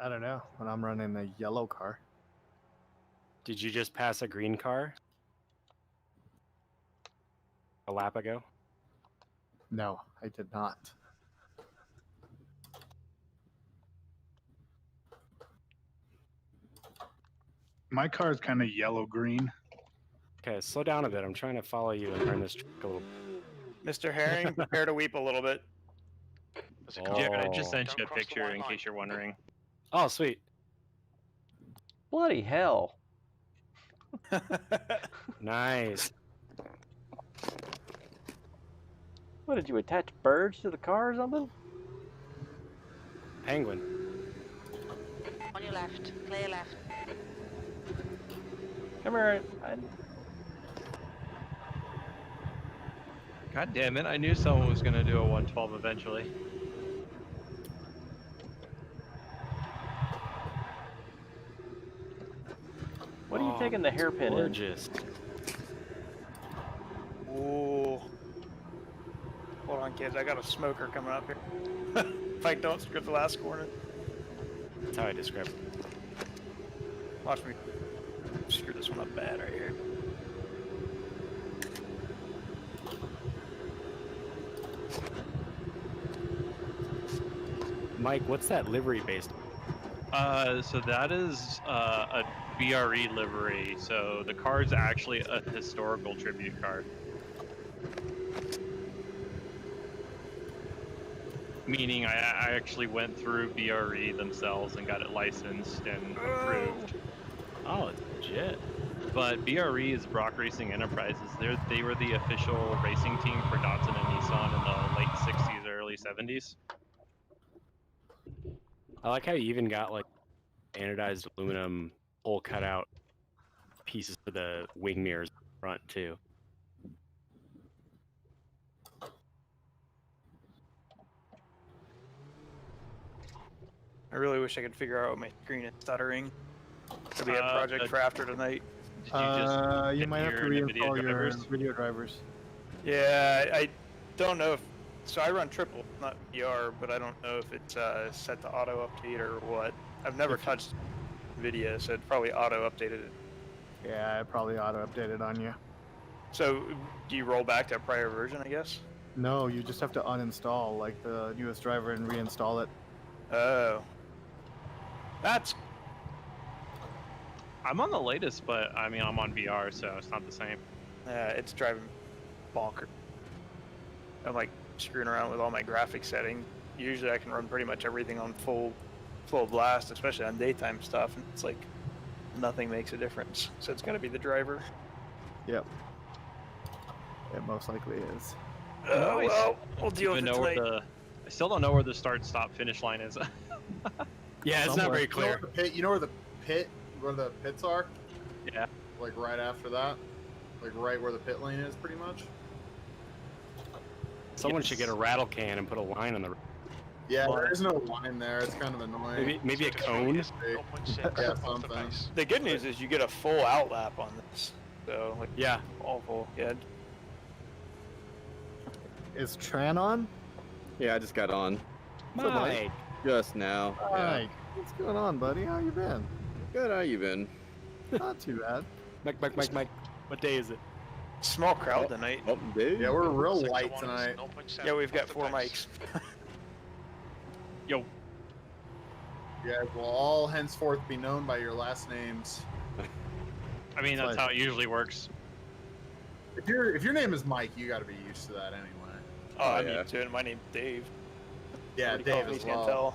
I don't know. When I'm running a yellow car. Did you just pass a green car? A lap ago? No, I did not. My car is kind of yellow-green. Okay, slow down a bit. I'm trying to follow you and turn this truck a little. Mr. Herring, prepare to weep a little bit. There's a Oh. car. Jared, I just sent Don't you a cross the picture white in line. case you're wondering. Oh, sweet. Bloody hell. Nice. What, did you attach birds to the car or something? Penguin. On your left. Clear left. Come here. God damn it, I knew someone was going to do a 112 eventually. What are you taking the hairpin in? Gorgeous. Ooh. Hold on, kids. I got a smoker coming up here. If I don't script the last corner, That's how I describe it. watch me screw this one up bad right here. Mike, what's that livery based? So that is a BRE livery. So the card's actually a historical tribute card. Meaning I actually went through BRE themselves and got it licensed and approved. Oh, it's legit. But BRE is Brock Racing Enterprises. They were the official racing team for Datsun and Nissan in the late 60s, early 70s. I like how you even got like anodized aluminum hole cut out pieces for the wing mirrors front too. I really wish I could figure out what my screen is stuttering. Could be a project for after tonight. Did you just You might have to NVIDIA reinstall your drivers? video drivers. Yeah, I don't know if. So I run triple, not VR, but I don't know if it's set to auto update or what. I've never touched NVIDIA, so it probably auto updated it. Yeah, I probably auto updated on you. So do you roll back to a prior version, I guess? No, you just have to uninstall like the newest driver and reinstall it. Oh. That's. I'm on the latest, but I mean I'm on VR, so it's not the same. It's driving bonker. I'm like screwing around with all my graphics settings. Usually I can run pretty much everything on full blast, especially on daytime stuff, and it's like nothing makes a difference. So it's got to be the driver. Yep. It most likely is. Oh well, we'll deal with it tonight. I still don't know where the start, stop, finish line is. Yeah, it's not very clear. You know where the pits are? Yeah. Like right after that? Like right where the pit lane is, pretty much? Someone should get a rattle can and put a line on the. Yeah, there is no line there. It's kind of annoying. Maybe a cone. Is 0.6 Yeah, off the something. pace. The good news is you get a full outlap on this. So like Yeah. awful. Yeah. Is Tran on? Yeah, I just got on Mike. just now. Yeah. Mike, what's going on, buddy? How you been? Good, how you been? Not too bad. Mike. What day is it? Small crowd tonight. Oh, dude. Yeah, we're real Sector light 1 is tonight. 0.7 Yeah, we've got off the 4 pace. mics. Yo, You guys will all henceforth be known by your last names. I mean that's how it usually works. If your name is Mike, you got to be used to that anyway. Oh, I'm yeah. used to it. My name's Dave. Yeah, Nobody calls Dave me as well. Chantel.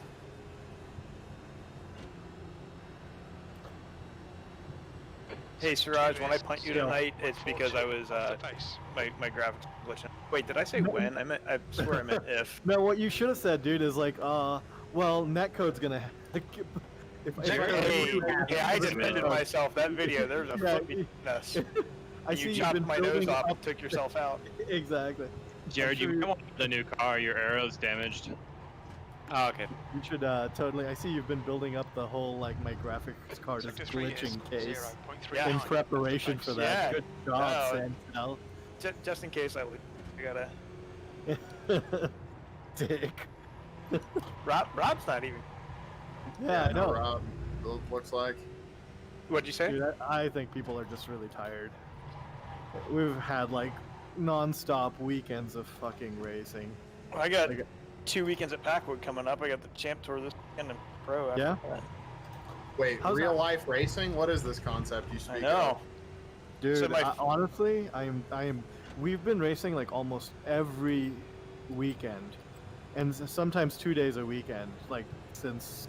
Hey Siraj, when I punt you tonight, it's because I was off the pace. my graphics glitching. Wait, did I say when? I swear I meant if. No, what you should have said, dude, is like, well, netcode's gonna. Hey, yeah, I defended myself. That video, there's a Yeah, flippy mess. I You see you've chopped been my nose building off up- and took yourself out. Exactly. Jared, sure you you- come on with the new car. Your arrow's damaged. Oh, okay. You should totally. I see you've been building up the whole like my graphics card is Sector 3 is glitching case 0.39 in off preparation the for pace. that. Yeah. Good job, No, Santel. Just in case I gotta. Dick. Rob's not even. Yeah, I know. Rob, it looks like. What'd you say? Dude, I think people are just really tired. We've had like non-stop weekends of fucking racing. Well, I got Like- 2 weekends at Packwood coming up. I got the Champ Tour this weekend and Pro. After Yeah? that. Wait, How's real that? life racing? What is this concept you speak I know. of? Dude, So my- honestly, I am. We've been racing like almost every weekend, and sometimes 2 days a weekend, like since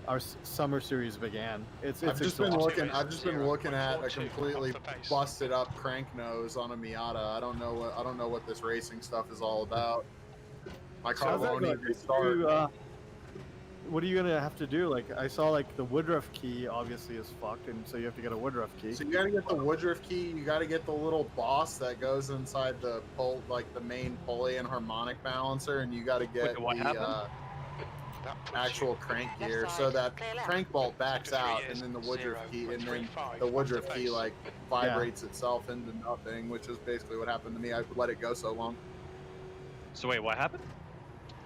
our summer series began. It's I've just been exhausting. looking. I've just been looking at a 0.42 completely off the pace. busted up crank nose on a Miata. I don't know what this racing stuff is all about. My car How's that won't going? even start. What are you gonna have to do? Like I saw, like the Woodruff key obviously is fucked, and so you have to get a Woodruff key. So you gotta get the Woodruff key. You gotta get the little boss that goes inside the like the main pulley and harmonic balancer, and you gotta get Wait, what the happened? That puts actual you crank Left gear, side, so that clear left. crank bolt backs Sector 3 out, and is then the Woodruff key, and then 0.35 the off Woodruff key pace. like vibrates itself into nothing, which is basically what happened to me. I let it go so long. So wait, what happened?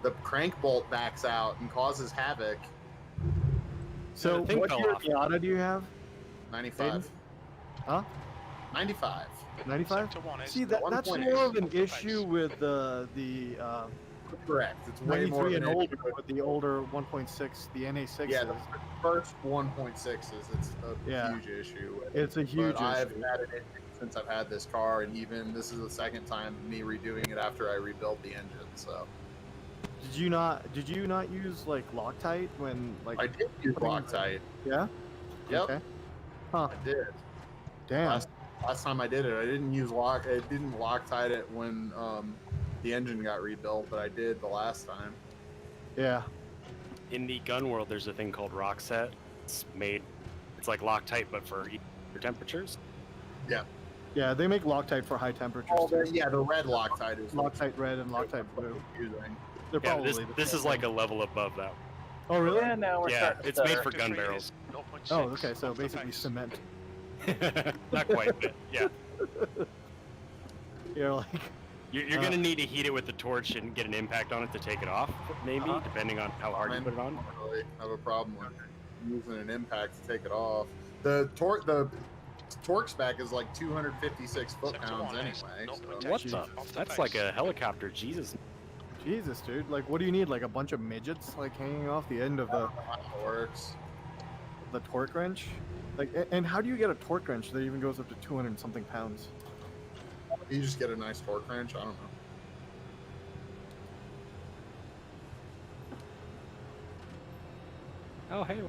The crank bolt backs out and causes havoc. So the thing what fell year off. Miata do you have? 95. Huh? 95. 95. Sector 1 is See, that's 1.8 more of an off the pace. issue with the Correct. It's way more 93 than and it older, should. but the older 1.6, the NA6 Yeah, the is. first 1.6s, it's a Yeah. huge issue. It's a huge But I've issue. had it since I've had this car, and even this is the second time me redoing it after I rebuilt the engine. So Did you not use like Loctite when like? I did use Loctite. Yeah. Yep, Okay. Huh. I did. Damn. Last time I did it, I didn't use I didn't Loctite it when the engine got rebuilt, but I did the last time. Yeah. In the gun world, there's a thing called Rockset. It's like Loctite, but for temperatures. Yeah, they make Loctite for high temperatures. Oh, too. yeah, the red Loctite is Loctite red and Loctite blue. confusing. They're Yeah, probably this is like a level above that. Oh really? Yeah, now we're Yeah, starting it's to made start. for gun Sector 3 barrels. is 0.6 Oh, okay. So off the basically base. cement. Not quite, but yeah. You're like, You're gonna need to heat it with the torch and get an impact on it to take it off, maybe, depending on how hard you put it on. I don't really have a problem with using an impact to take it off. The torque spec is like 256 foot-pounds anyway. So. What the? That's like a helicopter. Jesus. Jesus, dude. Like, what do you need? Like a bunch of midgets like hanging off the end of I don't know how it works. the torque wrench? Like, and how do you get a torque wrench that even goes up to 200 and something pounds? You just get a nice torque wrench. I don't know. Oh, hey.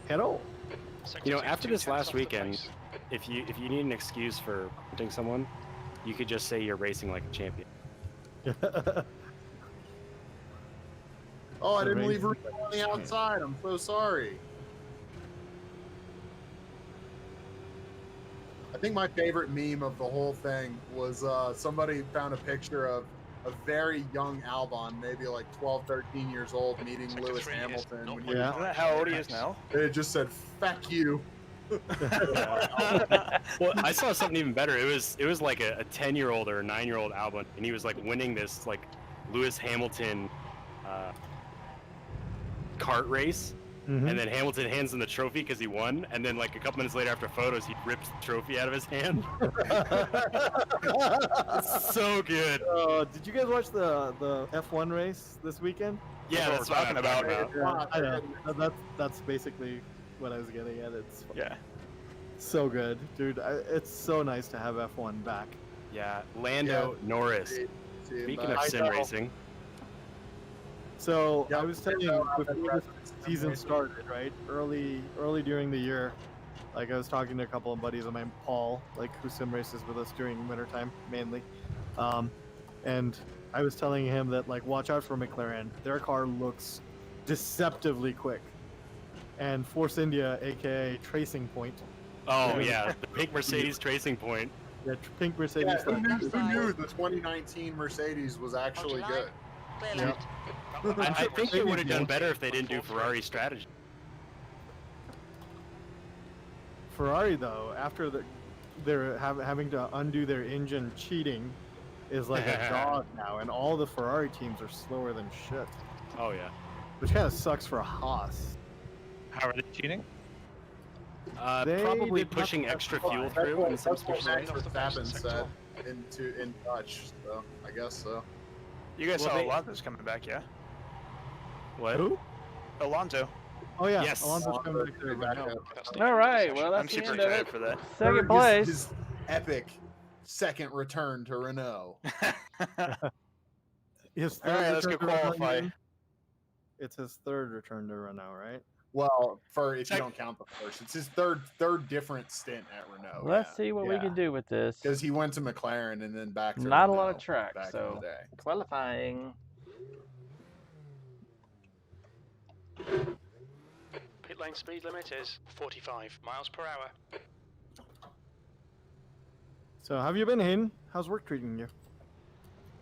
Hello. Sector You know, 2, after 2 this tenths last off the weekend, base. if you need an excuse for hunting someone, you could just say you're racing like a champion. Oh, I The didn't leave range- room on the outside. I'm so sorry. I think my favorite meme of the whole thing was somebody found a picture of a very young Albon, maybe like 12, 13 years old, meeting Sector Lewis 3 is Hamilton. When 0.5 he, Yeah. Isn't that how old he is now? it just said, "Feck you." Well, I saw something even better. It was like a 10-year-old or a 9-year-old Albon, and he was like winning this like Lewis Hamilton kart race. Mhm. And then Hamilton hands him the trophy because he won. And then, like, a couple minutes later after photos, he rips the trophy out of his hand. It's so good. Did you guys watch the F1 race this weekend? Yeah, That's that's what what we're I'm talking talking about. about. I know. That's basically what I was getting at. It's Yeah. so good, dude. It's so nice to have F1 back. Yeah, Lando Norris. See him Speaking back. of sim racing, So Yeah, I was telling you before this season started, right? Early during the year, like I was talking to a couple of buddies of mine, Paul, like who sim races with us during wintertime mainly, and I was telling him that like watch out for McLaren. Their car looks deceptively quick, and Force India, aka Tracing Point. oh yeah, the pink Mercedes tracing point. Yeah, pink Mercedes. Yeah, who that- knew the 2019 Mercedes was actually Hold your good? line. Clear Yeah. left. I think they would have done better if they didn't do Ferrari strategy. Ferrari though, after they're having to undo their engine cheating, is like a dog now, and all the Ferrari teams are slower than shit, Oh yeah. which kind of sucks for Haas. How are they cheating? They Probably did not pushing have extra fun. fuel That's through what, in some that's what specific. Max Off the Verstappen base, said sector in Dutch, so I guess so. You guys Well, saw they- Alonso's coming back, yeah? What? Who? Alonso. Oh yeah, Yes. Alonso's coming back there right Back now. up. That's the All right, session. well, that's I'm the super end of excited it. for that. Second place. His epic second return to Renault. His All right, let's go return to Renault, qualify. even? It's his third return to Renault, right? Well, for if you don't count the first, it's his third different stint at Renault. Let's see what we yeah. can do with this. Because he went to McLaren and then back to Not a Renault lot of track, back in so the day. qualifying. Pit lane speed limit is 45 miles per hour. So, have you been in? How's work treating you?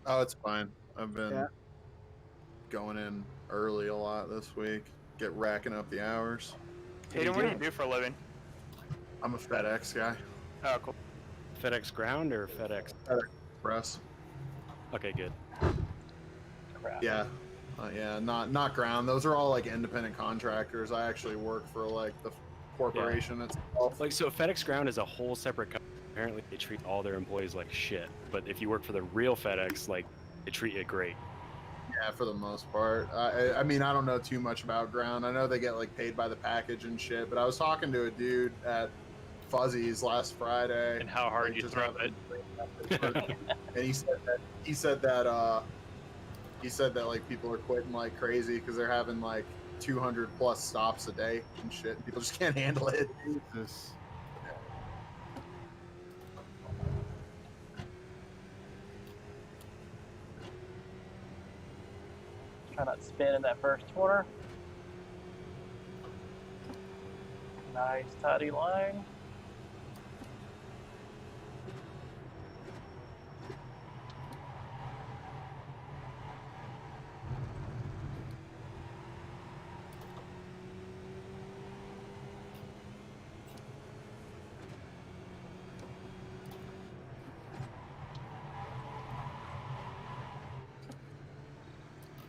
Oh, it's fine. I've been Yeah. going in early a lot this week. Get racking up the hours. Hayden, what do you do for a living? I'm a FedEx guy. Oh, cool. FedEx Ground or FedEx? Press. Okay, good. Yeah. Yeah, not ground. Those are all like independent contractors. I actually work for like the corporation itself. Like, so FedEx Ground is a whole separate company. Apparently, they treat all their employees like shit. But if you work for the real FedEx, like, they treat you great. Yeah, for the most part. I mean, I don't know too much about ground. I know they get like paid by the package and shit. But I was talking to a dude at Fuzzy's last Friday. And how hard like, you just throw having it. and he said that like people are quitting like crazy because they're having like 200 plus stops a day and shit. People just can't handle it. Jesus. Try not to spin in that first corner. Nice tidy line.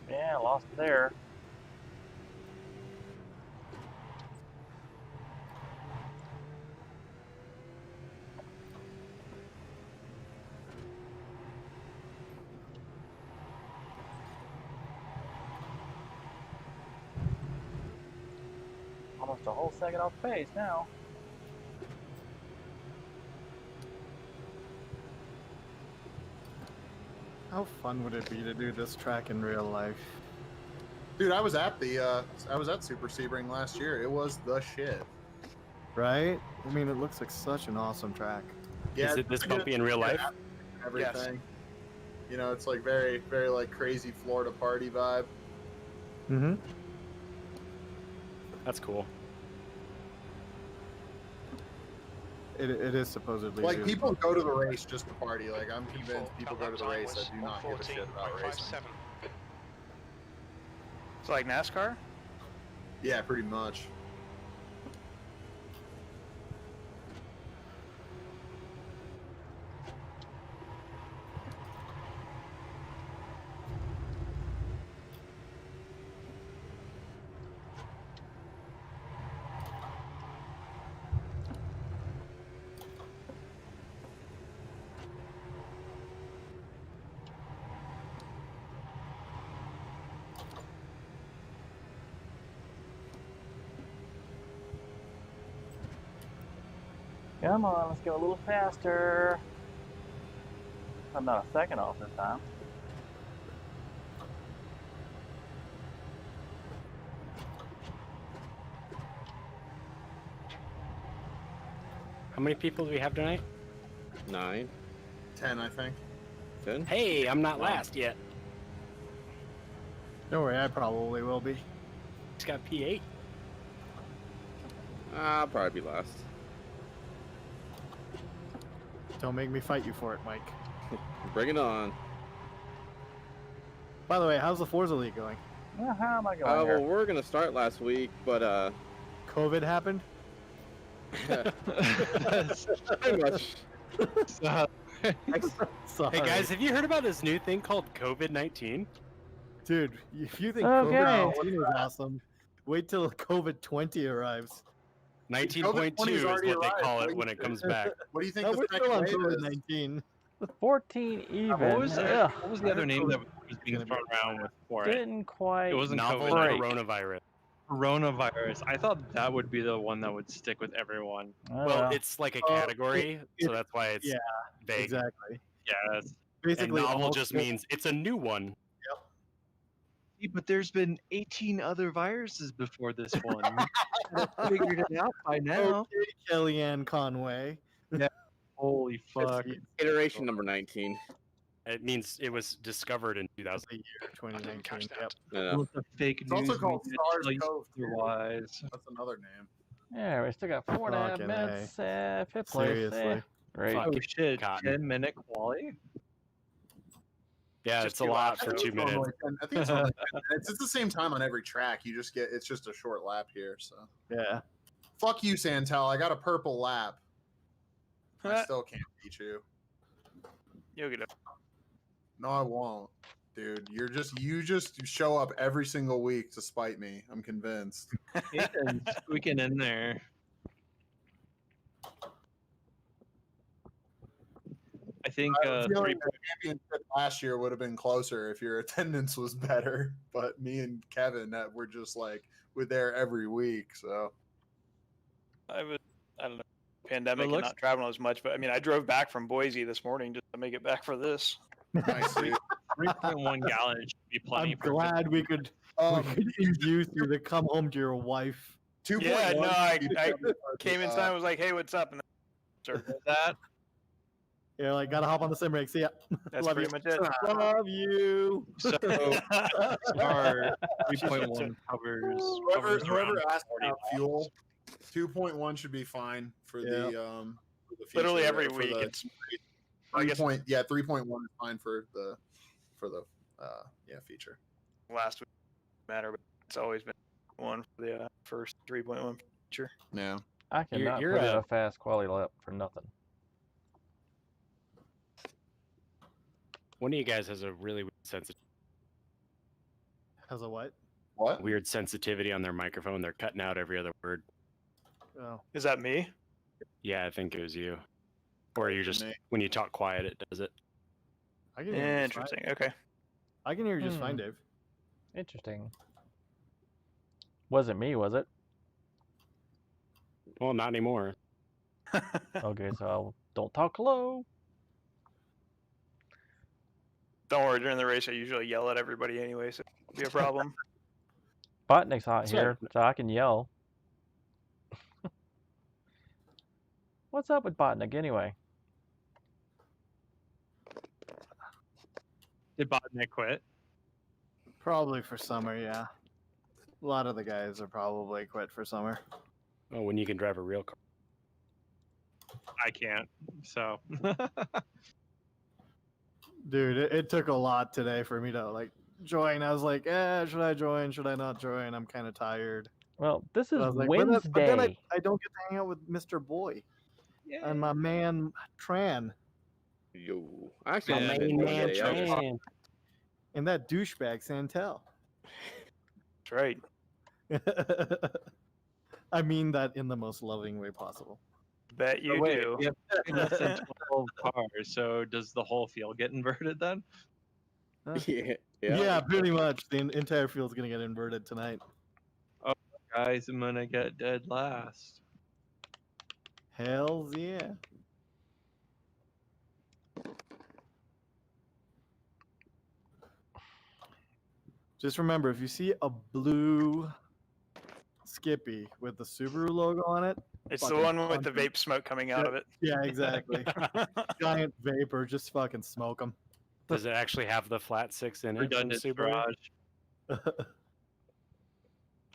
Yeah, lost there. Almost a whole second off pace now. How fun would it be to do this track in real life? Dude, I was at Super Sebring last year. It was the shit. Right? I mean, it looks like such an awesome track. Yeah, Is it this bumpy in real life? Everything. Yes. You know, it's like very, very like crazy Florida party vibe. Mm-hmm. That's cool. It is supposedly Like beautiful. people go to the race just to party. Like I'm convinced people go to the race that do not give a shit about racing. It's like NASCAR. Yeah, pretty much. Come on, let's go a little faster. I'm not a second off this time. How many people do we have tonight? 9, 10, I think. 10. Hey, I'm not last yet. Don't worry, I probably will be. It's got P8. I'll probably be last. Don't make me fight you for it, Mike. Bring it on. By the way, how's the Forza League going? Well, how am I going Well, here? we're gonna start last week, but COVID happened? pretty much. Sorry. Hey guys, have you heard about this new thing called COVID-19? Dude, if you think Okay. COVID-19 is awesome, wait till COVID-20 arrives. 19.2 is what already they arrived. call it when it comes back. What do you think No, the we're still on second wave is? COVID-19. 14 even. What was Ugh, the other name that was being gonna be thrown around with for it? didn't quite It wasn't Novel COVID. break. coronavirus. Coronavirus. I thought that would be the one that would stick with everyone. Oh, Well, it's like a category, so that's why it's yeah, vague. exactly. Yeah, that's, And Basically, novel all just COVID means it's a new one. but there's been 18 other viruses before this one. Figured it out by now. Okay, Kellyanne Conway. Holy fuck. Iteration number 19. It means it was discovered in 2000. The year 2019. Yep. No. With the fake It's news also called media SARS telling you CoV. otherwise. That's another name. Yeah, we still got 4.5 Fucking minutes. Fifth place. Seriously. Great. Fuck. Oh shit, Cotton. 10-minute quali? Yeah, Just it's a 2 lot laps. for I think 2 it's only minutes. like 10 I think it's only like 10 minutes. It's the same time on every track. You just get, it's just a short lap here. So Yeah. fuck you, Santel. I got a purple lap. I still can't beat you. You'll get it. No, I won't, dude. You just show up every single week to spite me. I'm convinced. Ethan's squeaking in there. I think I have a feeling 3. the championship last year would have been closer if your attendance was better. But me and Kevin, were just like we're there every week. So I don't know, pandemic and looks- not traveling as much, but I mean, I drove back from Boise this morning just to make it back for this. nice, dude. 3.1 gallons should be plenty. I'm for glad we could induce you to come home to your wife. 2.1. Yeah, no, I for came the, inside and was like, "Hey, what's up?" And then that. You're like, gotta hop on the sim rig. See ya. that's Love pretty you. much it. Love you. So our 3.1 covers Whoever around asked 40 about fuel, 2.1 should be fine for Yeah. the future, Literally every for week, the it's I guess 3.1 is fine for the feature. last week matter, but it's always been one for the first 3.1 feature. Yeah. I cannot you're put in a- a fast quality lap for nothing. One of you guys has a really Has a what? What? weird sensitivity on their microphone. They're cutting out every other word. Oh. Is that me? Yeah, I think it was you. Or you're just Me. when you talk quiet, it does it. I can hear you just fine. Interesting. Okay. I can hear you just fine, Dave. Interesting. Wasn't me, was it? Well, not anymore. Okay, so don't talk low. Don't worry. During the race, I usually yell at everybody anyway, so it won't be a problem. Botnick's out That's here, right. so I can yell. What's up with Botnick anyway? Did Botnick quit? Probably for summer, yeah. A lot of the guys are probably quit for summer. Oh, when you can drive a real car. I can't. So Dude, it took a lot today for me to like join. I was like, should I join? Should I not join? I'm kind of tired. Well, this is But I was like, Wednesday. but then I don't get to hang out with Mr. Boy and my man Tran Yo, actually, My I main didn't man, get it. Tran. and that douchebag Santel. That's right. I mean that in the most loving way possible. Bet you wait, do. we have less than 12 cars. So does the whole field get inverted then? Yeah, Yeah, pretty much. The entire field's gonna get inverted tonight. Guys, I'm gonna get dead last. Hells yeah. Just remember, if you see a blue Skippy with the Subaru logo on it, It's the fucking one with the punch it. vape smoke coming out of it. Yeah, exactly. Giant vapor, just fucking smoke them. Does it actually have the flat six in it? from Redundant Subaru? garage.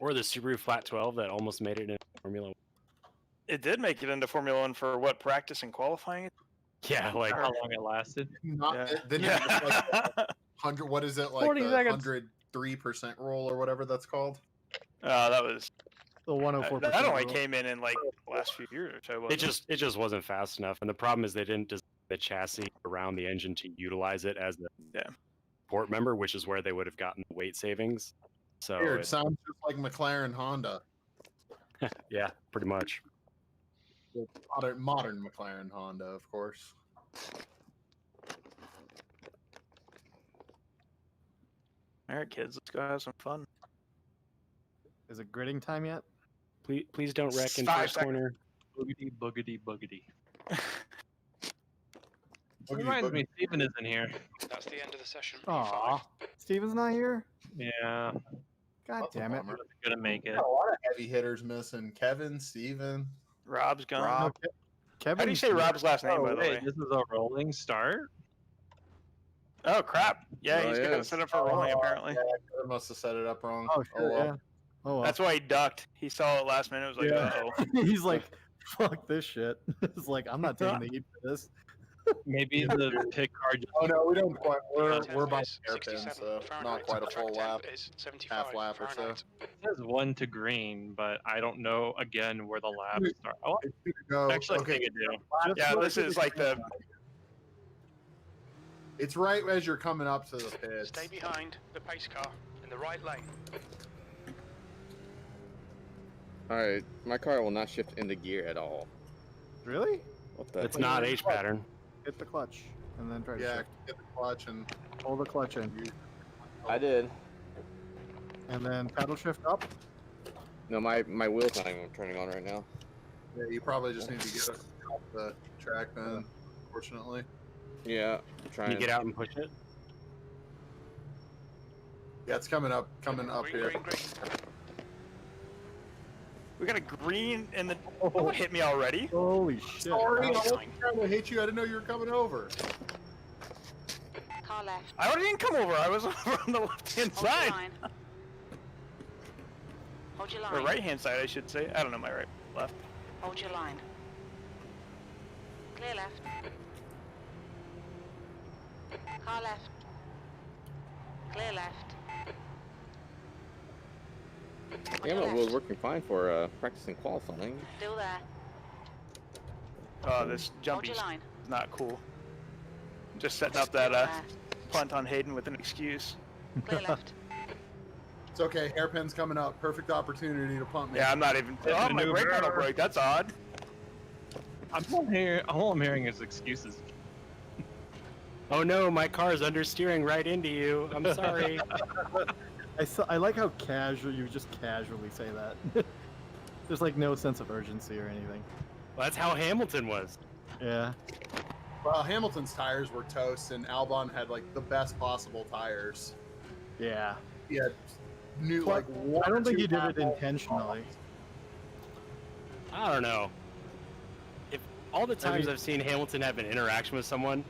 Or the Subaru Flat 12 that almost made it in Formula 1? It did make it into Formula One for what, practice and qualifying? Yeah, like How long it lasted? Not Yeah. didn't it have, like, 100. What is it like? 40 The seconds. 103% roll or whatever that's called. That was The 104%. that only rule. came in like the last few years or so. Wasn't it just wasn't fast enough. And the problem is they didn't design the chassis around the engine to utilize it as a Yeah. port member, which is where they would have gotten the weight savings. So Weird. It sounds just like McLaren Honda. yeah, pretty much. Modern McLaren Honda, of course. All right, kids, let's go have some fun. Is it gridding time yet? Please don't wreck in 5 first seconds. corner. Boogity, boogity, boogity. Boogity, Reminds boogity. me, Steven isn't here. That's the end of the session. Aw. Steven's not here? Yeah, God That's a damn it. bummer. gonna make it. Got a lot of heavy hitters missing. Kevin, Steven. Rob's gone. Rob. Kevin, How do you say Rob's last name, by the way? Wait, this is a rolling start? Oh crap! Yeah, Oh, he's got yeah. it set up for rolling apparently. Yeah, Kevin must have set it up wrong. Oh, sure, well. yeah. Oh, well. That's why he ducked. He saw it last minute. Was like, Yeah. oh. He's like, fuck this shit. It's like, I'm not taking the heat for this. Maybe the pit car just Oh no, we don't quite. We're by Is the hairpin, 67 so not Fahrenheit. quite a Track full temp lap. is 75 Half lap or so. Fahrenheit. says 1 to green, but I don't know again where the laps start. Oh, It's gonna go. actually, I okay, think I do. Just Yeah, look this at is the like the. it's right as you're coming up to the pits. Stay behind the pace car in the right lane. Alright, my car will not shift into gear at all. Really? What the It's heck? not H pattern. Hit the clutch. and then try to Yeah, shift. get the clutch and Hold the clutch in, I did. and then paddle shift up. No, my wheel's not even turning on right now. yeah, you probably just need to get it off the track then. Unfortunately. Yeah, I'm Can trying. you get out and push it? Yeah, it's coming up Green, here. green, green. We got a green and then hit me already. Holy shit! Sorry, I Wow. wasn't trying to hit you. I didn't know you were coming over. Car left. I already didn't come over. I was over on the left-hand Hold your side. line. Hold your Or line. right-hand side, I should say. I don't know my right, left. Hold your line. Clear left. Car left. Clear left. On Yeah, your my wheel's left. working fine for practicing qualifying. Still there. Oh, this Hold jumpy's your line. not cool. Just setting up Still that there. punt on Hayden with an excuse. Clear left. It's okay. Hairpin's coming up. Perfect opportunity to pump me. Yeah, I'm not even. Oh, my brake pedal broke. That's odd. All I'm hearing is excuses. Oh no, my car's understeering right into you. I'm sorry. I like how casual you just casually say that. There's like no sense of urgency or anything. Well, that's how Hamilton was. Yeah. Well, Hamilton's tires were toast, and Albon had like the best possible tires. Yeah. He had new But like. One I don't or think two he did it lap intentionally. I don't know. If all the times I've seen Hamilton have an interaction with someone,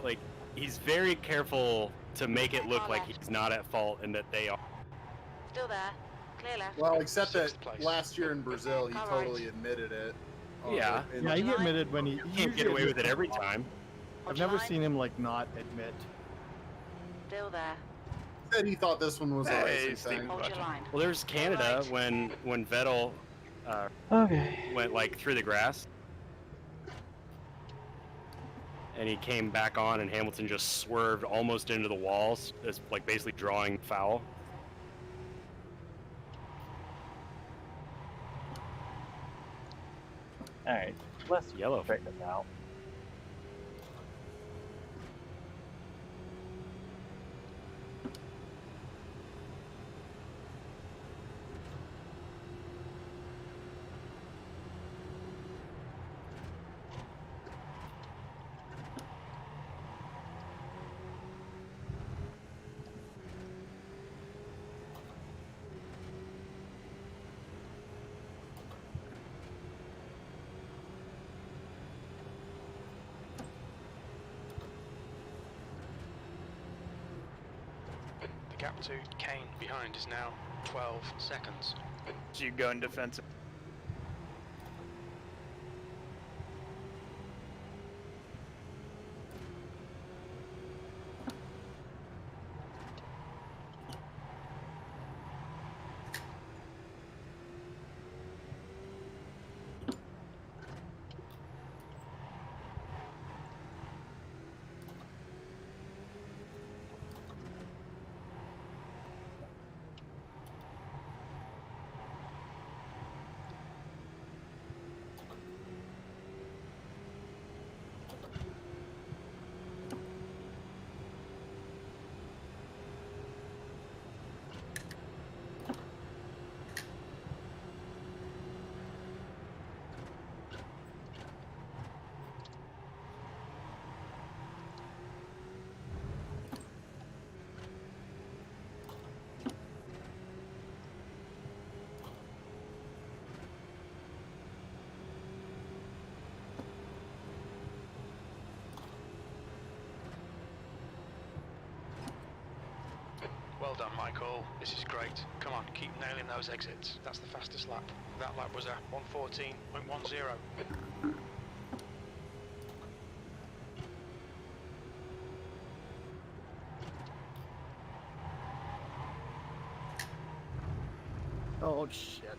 like he's very careful to make it look like he's not at fault and that they are. Still there. Clear left. Well, except that Sixth place. last year in Brazil, he All totally right. admitted it. Yeah. Yeah, he admitted when he You can't get away with it every time. Hold I've your never line. seen him like not admit. Still there. Said he thought this one was a Hey, racing Steve. thing. Hold your line. Well, there's Canada when Vettel Okay. went like through the grass, and he came back on, and Hamilton just swerved almost into the walls, as like basically drawing foul. All right. Let's Yellow. straighten this out. The gap to Kane behind is now 12 seconds. So you go in defensive. Well done, Michael. This is great. Come on, keep nailing those exits. That's the fastest lap. That lap was a 1:14.10. Oh shit.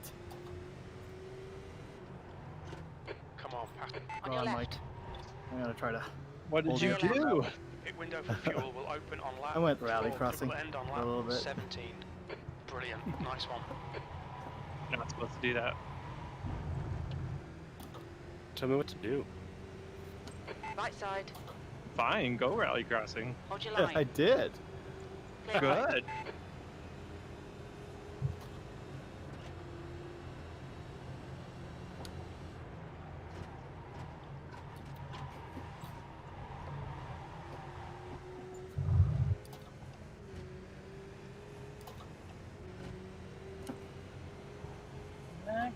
Come on, Pat. On Go your on, left. Mike. I'm gonna try to. What did Hold you your left. do? Pit window for fuel will open on lap. I went rally 12, crossing Will end on for lap a little bit. 17. Brilliant. Nice one. You're not supposed to do that. Tell me what to do. Right side. fine. Go rally crossing. Hold your Yeah, line. I did. Clear right. Good.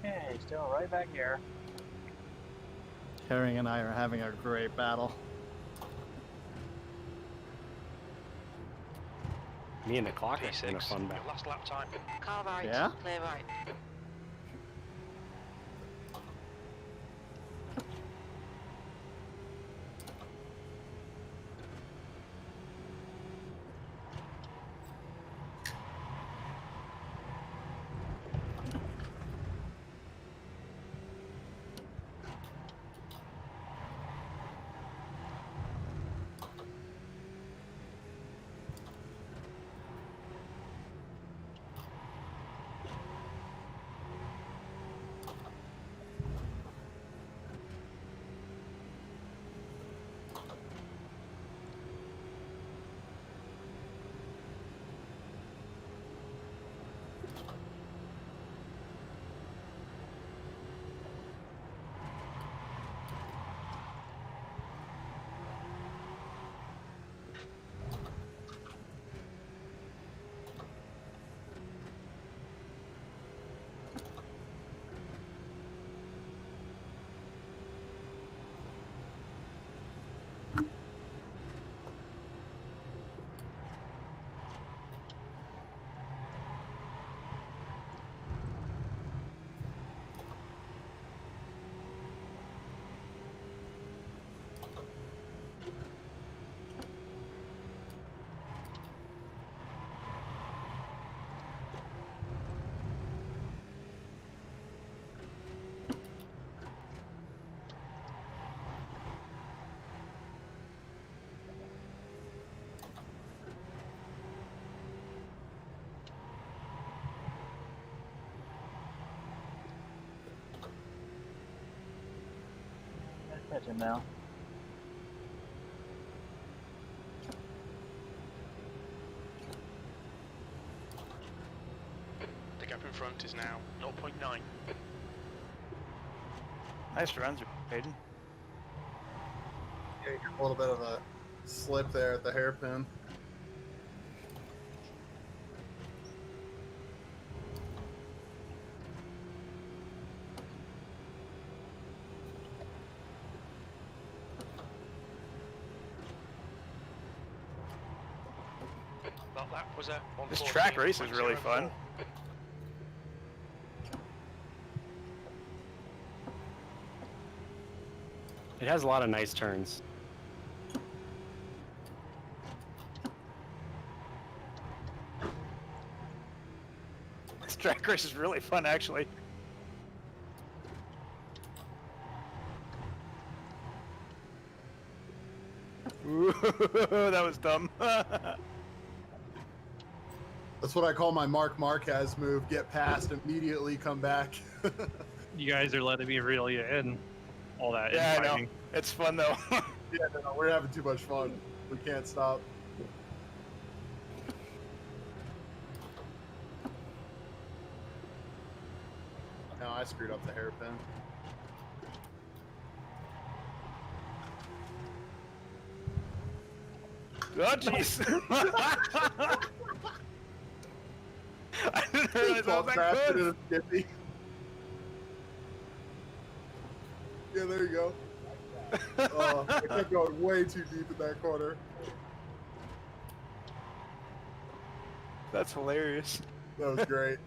Okay, still right back here. Herring and I are having a great battle. Me and the clock are having a P6, fun your battle. last lap time. Car right. Yeah? Clear right. Catch him now. The gap in front is now 0.9. Nice runs, Hayden. Yeah, a little bit of a slip there at the hairpin. That lap was at This track race is 1:14.04. really fun. It has a lot of nice turns. This track race is really fun, actually. Ooh, that was dumb. That's what I call my Mark Marquez move. Get past, immediately come back. You guys are letting me reel you in. All that Yeah, I know. infighting. It's fun, though. Yeah, no, we're having too much fun. We can't stop. No, I screwed up the hairpin. Oh, jeez. I didn't realize I was that close. Skippy. Yeah, there you go. Oh, I kept going way too deep in that corner. That's hilarious. That was great.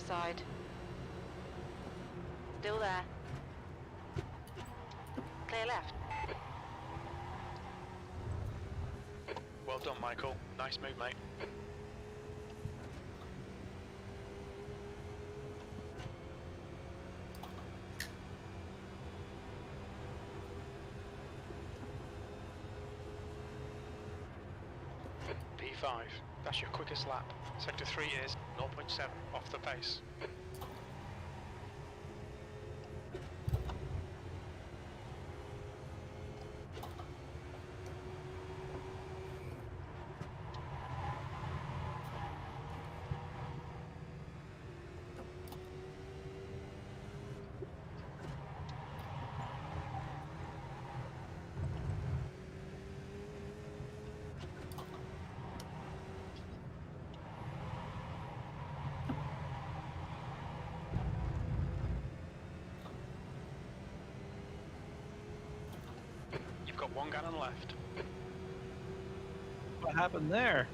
Left side. Still there. Clear left. Well done, Michael. Nice move, mate. P5. That's your quickest lap. Sector 3 is 0.7 off the pace. You've got 1 gallon left. What happened there?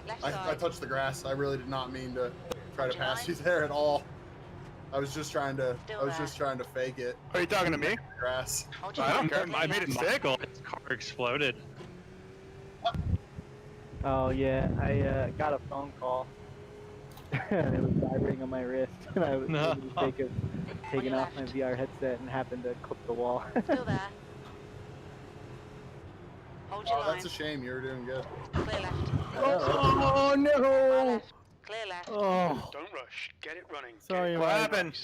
Left I side. touched the grass. I really did not mean to try to Hold your pass you line. there at all. I was just trying to. Still I was there. just trying to fake it. Are you talking to me? Grass. Hold your I don't line. care. I made it stick. Michael, his car exploded. Oh yeah, I got a phone call. And it was vibrating on my wrist, and I was No. making the mistake of taking your off my left. VR headset and happened to clip the wall. Still there. Hold your Oh, line. that's a shame. You were doing good. Clear left. Oh Far no! left. Clear left. Oh, Don't rush. Get it running. Get Sorry, it What Mike. happened?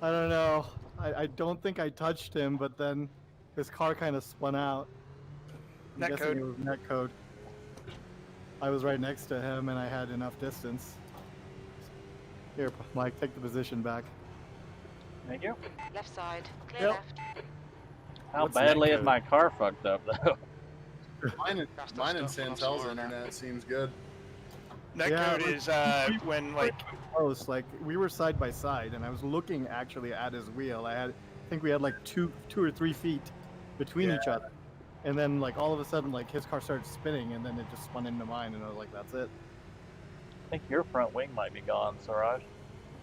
I don't know. I don't think I touched him, but then his car kind of spun out. I'm Net guessing code. it was net code. I was right next to him, and I had enough distance. Here, Mike, take the position back. Thank you. Left side. Clear Yep. left. How What's badly is netcode? my car fucked up though? Mine, That's the mine and stuff I'm Santel's sorry about. internet seems good. Netcode Yeah, is when like Close, like we were side by side, and I was looking actually at his wheel. I think we had like two or 3 feet between each other, and then like all of a sudden, like his car started spinning, and then it just spun into mine, and I was like, "That's it." I think your front wing might be gone, Siraj.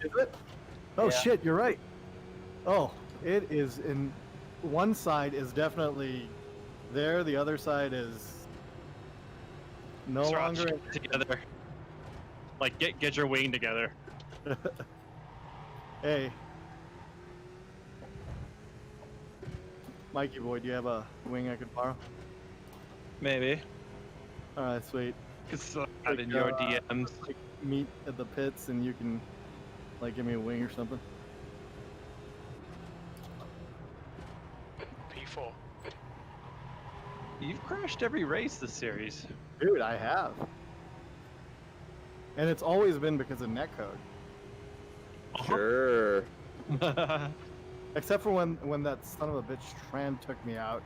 Is it? Oh Yeah. shit, you're right. Oh, it is in. One side is definitely there. The other side is no Sriracha, longer. get it together. Like, get your wing together. Hey, Mikey boy, do you have a wing I could borrow? Maybe. All right, sweet. It's not in your DMs. Like, meet at the pits, and you can like give me a wing or something. P4. You've crashed every race this series. Dude, I have. And it's always been because of netcode. Sure. Except for when that son of a bitch Tran took me out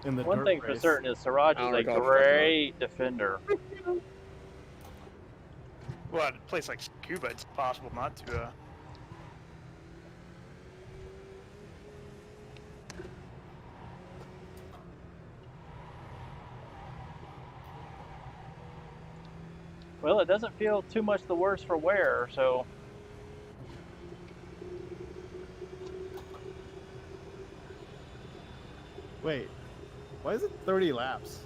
in the One dirt thing for race. certain is Siraj I don't is a recall if you talked about it. great defender. well, at a place like Scuba, it's possible not to. Well, it doesn't feel too much the worse for wear, so Wait, why is it 30 laps?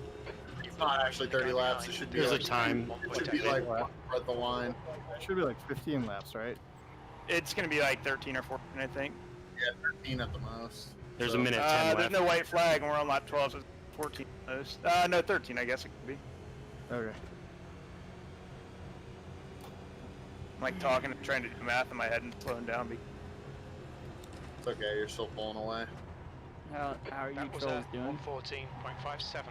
It's not actually 30 laps. It should be There's a like, time. it should be like at the line. It should be like 15 laps, right? It's gonna be like 13 or 14, I think. Yeah, 13 at the most. There's So- a minute 10 There's left. no white flag, and we're on lap 12, so it's 14. Most. No, 13, I guess it could be. Okay. I'm like talking and trying to do math in my head and slowing down. It's okay. You're still pulling away. How are you That was trolls a doing? 114.57.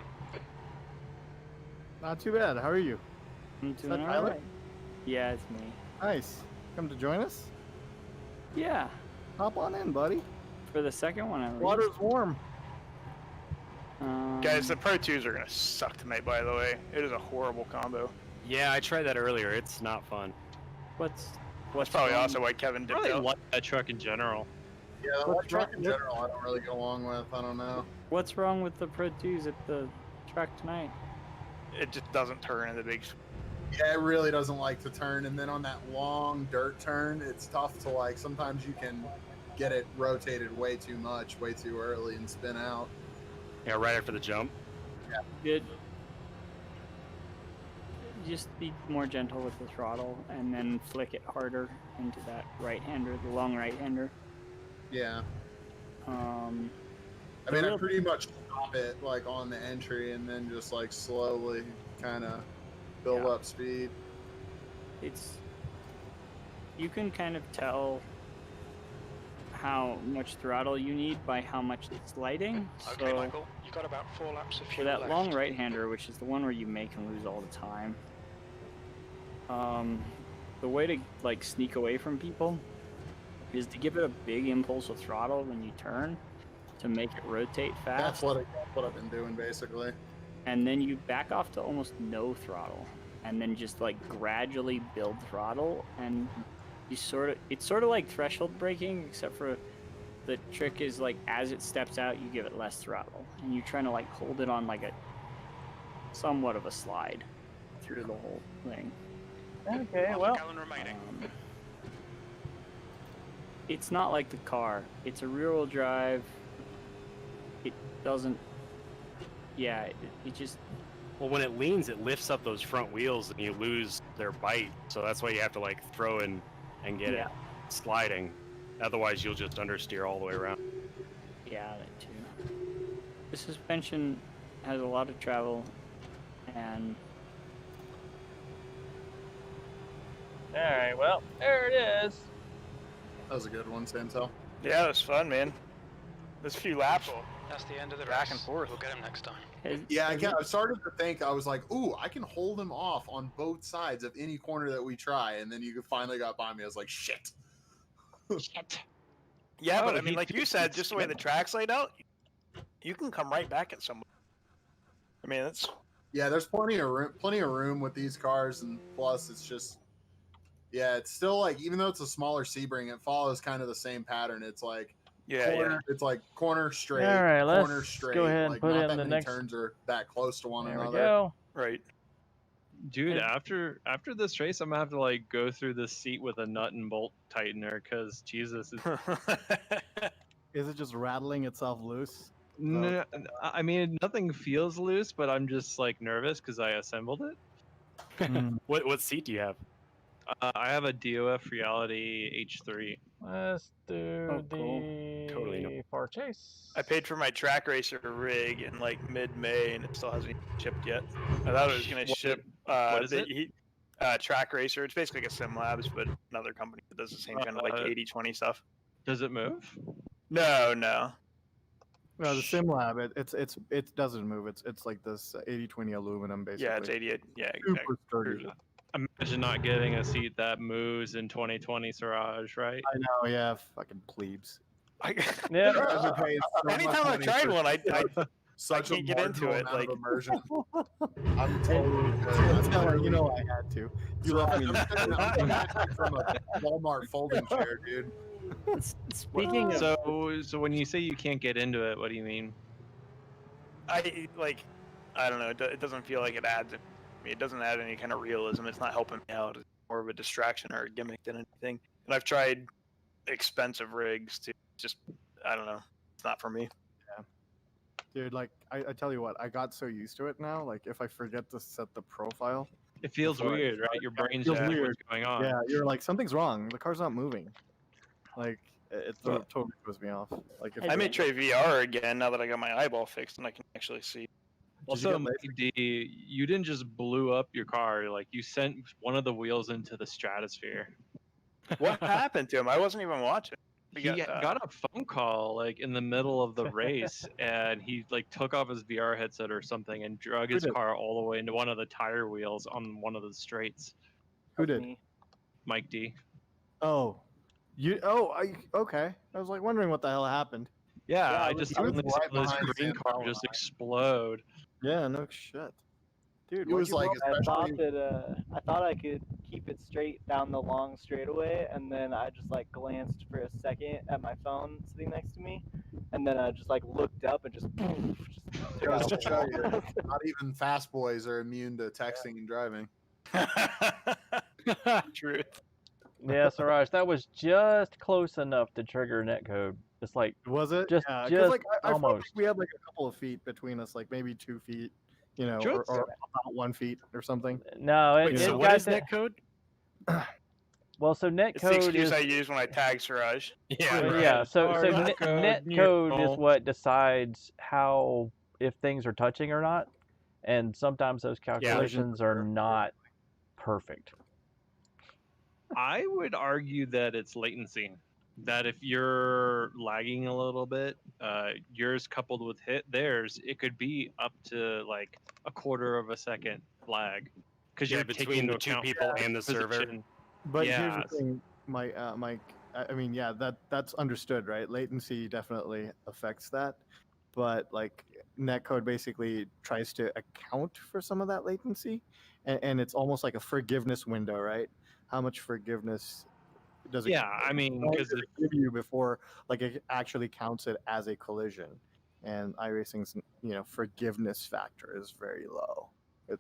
Not too bad. How are you? You that doing Tyler? alright? Yeah, it's me. Nice. Come to join us? Yeah, Hop on in, buddy. for the second one, at least. Water's warm. Guys, the Pro 2s are gonna suck tonight, by the way. It is a horrible combo. Yeah, I tried that earlier. It's not fun. What's That's probably wrong? also why Kevin I did really that. like that truck in general. Yeah, the What's white truck in wrong- general, I don't really go along with. I don't know. What's wrong with the Pro 2s at the track tonight? It just doesn't turn in the big. Yeah, it really doesn't like to turn, and then on that long dirt turn, it's tough to like. Sometimes you can get it rotated way too much, way too early, and spin out. Yeah, right after the jump. Good. Just be more gentle with the throttle, and then flick it harder into that right-hander, the long right-hander. Yeah. I I mean, I pretty much stop it like on the entry, and then just like slowly kind of build up speed. You can kind of tell how much throttle you need by how much it's sliding. Okay, So Michael, you got about 4 laps of for fuel that left. long right-hander, which is the one where you make and lose all the time, the way to like sneak away from people is to give it a big impulse of throttle when you turn to make it rotate fast. That's what I've been doing basically. And then you back off to almost no throttle, and then just like gradually build throttle, and you it's sort of like threshold braking, except for the trick is like as it steps out you give it less throttle, and you're trying to like hold it on like a somewhat of a slide through the whole thing. Okay, well, Gallon remaining. It's not like the car. It's a rear-wheel drive. It doesn't. Yeah, it just. Well, when it leans, it lifts up those front wheels, and you lose their bite. So that's why you have to like throw in and get it sliding. Otherwise, you'll just understeer all the way around. Yeah, that too. The suspension has a lot of travel, and. All right, well, there it is. That was a good one, Santel. Yeah, it was fun, man. There's a few laps. That's the end of the Back race. and forth. We'll get him next time. Yeah, I started to think, I was like, ooh, I can hold him off on both sides of any corner that we try. And then you finally got by me. I was like, shit. Shit. Yeah, but I mean, like you said, just the way the track's laid out, you can come right back at someone. I mean, it's... Yeah, there's plenty of room with these cars, and plus it's just... Yeah, it's still like, even though it's a smaller Sebring, it follows kind of the same pattern. It's like corner, it's like corner straight, All right, corner let's straight. go ahead and like, put not in that the many next. turns are that close to one There another. we go. Right. Dude, after this race, I'm gonna have to like go through this seat with a nut and bolt tightener, because Jesus, Is it just rattling itself loose? no, I mean nothing feels loose, but I'm just like nervous because I assembled it. What seat do you have? I have a DOF Reality H3. Let's do cool. the far chase. I paid for my track racer rig in like mid-May, and it still hasn't even shipped yet. I thought it was going to ship. What is it? Track racer. It's basically like a Sim Labs, but another company that does the same kind of like 80/20 stuff. Does it move? No. No, the SimLab, it doesn't move. It's like this 80/20 aluminum, basically. Yeah, it's 88. Yeah, Super exactly. sturdy. Imagine not getting a seat that moves in 2020 Siraj, right? I know, yeah, fucking plebes. Yeah. Anytime I've tried one, I Such can't get into it. Like immersion. I'm totally You know I had to. You left me. from a Walmart folding chair, dude. Speaking of, So when you say you can't get into it, what do you mean? I don't know. It doesn't feel like it adds. I mean, it doesn't add any kind of realism. It's not helping me out. It's more of a distraction or a gimmick than anything. And I've tried expensive rigs to just, I don't know. It's not for me. Yeah. Dude, like, I tell you what, I got so used to it now. Like, if I forget to set the profile, It feels before I weird, start, right? Your it brain's feels just like, weird. what's going on? Yeah, you're like, something's wrong. The car's not moving. Like, it totally throws me off. Like, if I may try VR again now that I got my eyeball fixed and I can actually see. Also, Mikey D, you didn't just blew up your car. Like, you sent one of the wheels into the stratosphere. What happened to him? I wasn't even watching. He got a phone call like in the middle of the race, and he like took off his VR headset or something and drug his car all the way into one of the tire wheels on one of the straights. Who did? Mike D. Oh, okay. I was like wondering what the hell happened. Yeah, I just suddenly saw this green car just explode. Yeah, no shit. Dude, it was like, I thought I could keep it straight down the long straightaway, and then I just like glanced for a second at my phone sitting next to me, and then I just like looked up and just goes to show you, not even fast boys are immune to texting and driving. Truth. Yeah, Siraj, that was just close enough to trigger netcode. It's like Was it? just Yeah, just like I felt like almost. we had like a couple of feet between us, like maybe 2 feet, you know, Sure. or about 1 feet or something. No, Wait, so what is netcode? Well, so It's the netcode excuse is I use when I tag Siraj. yeah. So netcode is what decides how if things are touching or not, and sometimes those calculations are not perfect. I would argue that it's latency that if you're lagging a little bit, yours coupled with theirs, it could be up to like a quarter of a second lag because you're between taking the into two account people and the server. position. But here's the thing, Mike. I mean, yeah, that's understood, right? Latency definitely affects that, but like netcode basically tries to account for some of that latency, and it's almost like a forgiveness window, right? How much forgiveness does it? Yeah, I mean, because it give you before like it actually counts it as a collision, and iRacing's forgiveness factor is very low.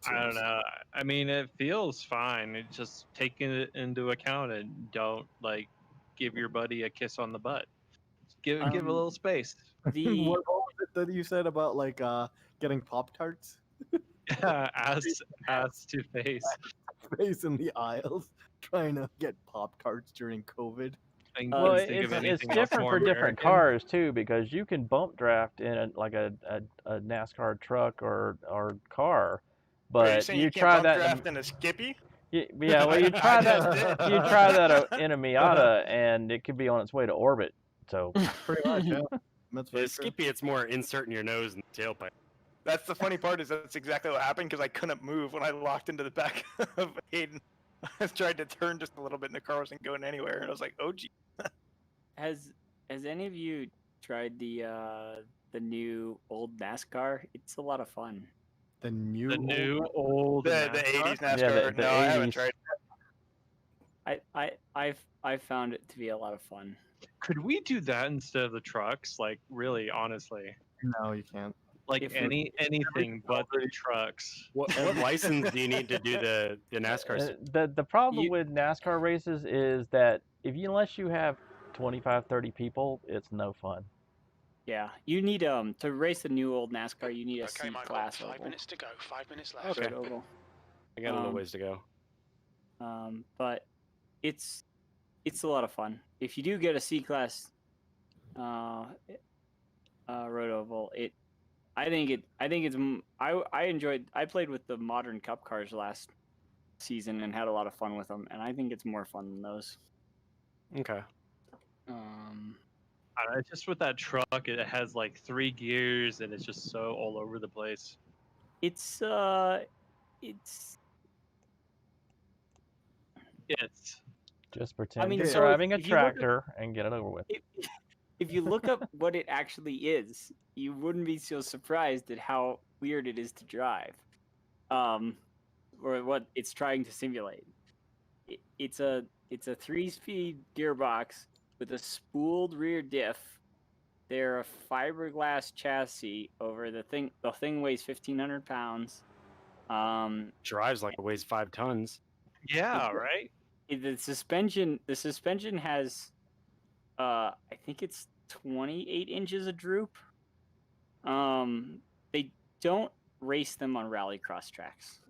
I don't know. I mean, it feels fine. It's just taking it into account and don't like give your buddy a kiss on the butt. Give a little space. What was it that you said about like getting Pop-Tarts? ass to face. Face in the aisles, trying to get Pop-Tarts during COVID. Well, it's different for different cars too, because you can bump draft in a NASCAR truck or car, but you try can't bump that draft in a Skippy? Yeah, well, you try that. You try that in a Miata, and it could be on its way to orbit. So pretty much, yeah. That's very Skippy. It's more inserting your nose in the tailpipe. That's the funny part is that's exactly what happened because I couldn't move when I locked into the back of Hayden. I tried to turn just a little bit and the car wasn't going anywhere, and I was like, "Oh gee." Has any of you tried the new old NASCAR? It's a lot of fun. The new old the 80s NASCAR. Yeah, the I haven't 80s. tried. I found it to be a lot of fun. Could we do that instead of the trucks? Like, really, honestly, No, you can't. like anything but the trucks. What license do you need to do the NASCAR? The problem with NASCAR races is that unless you have 25, 30 people, it's no fun. Yeah, you need to race the new old NASCAR. You need a C Michael, class 5 oval. minutes to go. 5 minutes left. Okay. Oval. I got a little ways to go. But it's a lot of fun. If you do get a C class road oval, I played with the modern cup cars last season and had a lot of fun with them, and I think it's more fun than those. Okay. It's just with that truck, it has like 3 gears and it's just so all over the place. It's just pretend you're driving a tractor and get it over with. If you look up what it actually is, you wouldn't be so surprised at how weird it is to drive, or what it's trying to simulate. It's a 3-speed gearbox with a spooled rear diff. They're a fiberglass chassis over the thing. The thing weighs 1,500 pounds. Drives like it weighs 5 tons. Yeah, right. The suspension has, I think it's 28 inches of droop. They don't race them on rallycross tracks.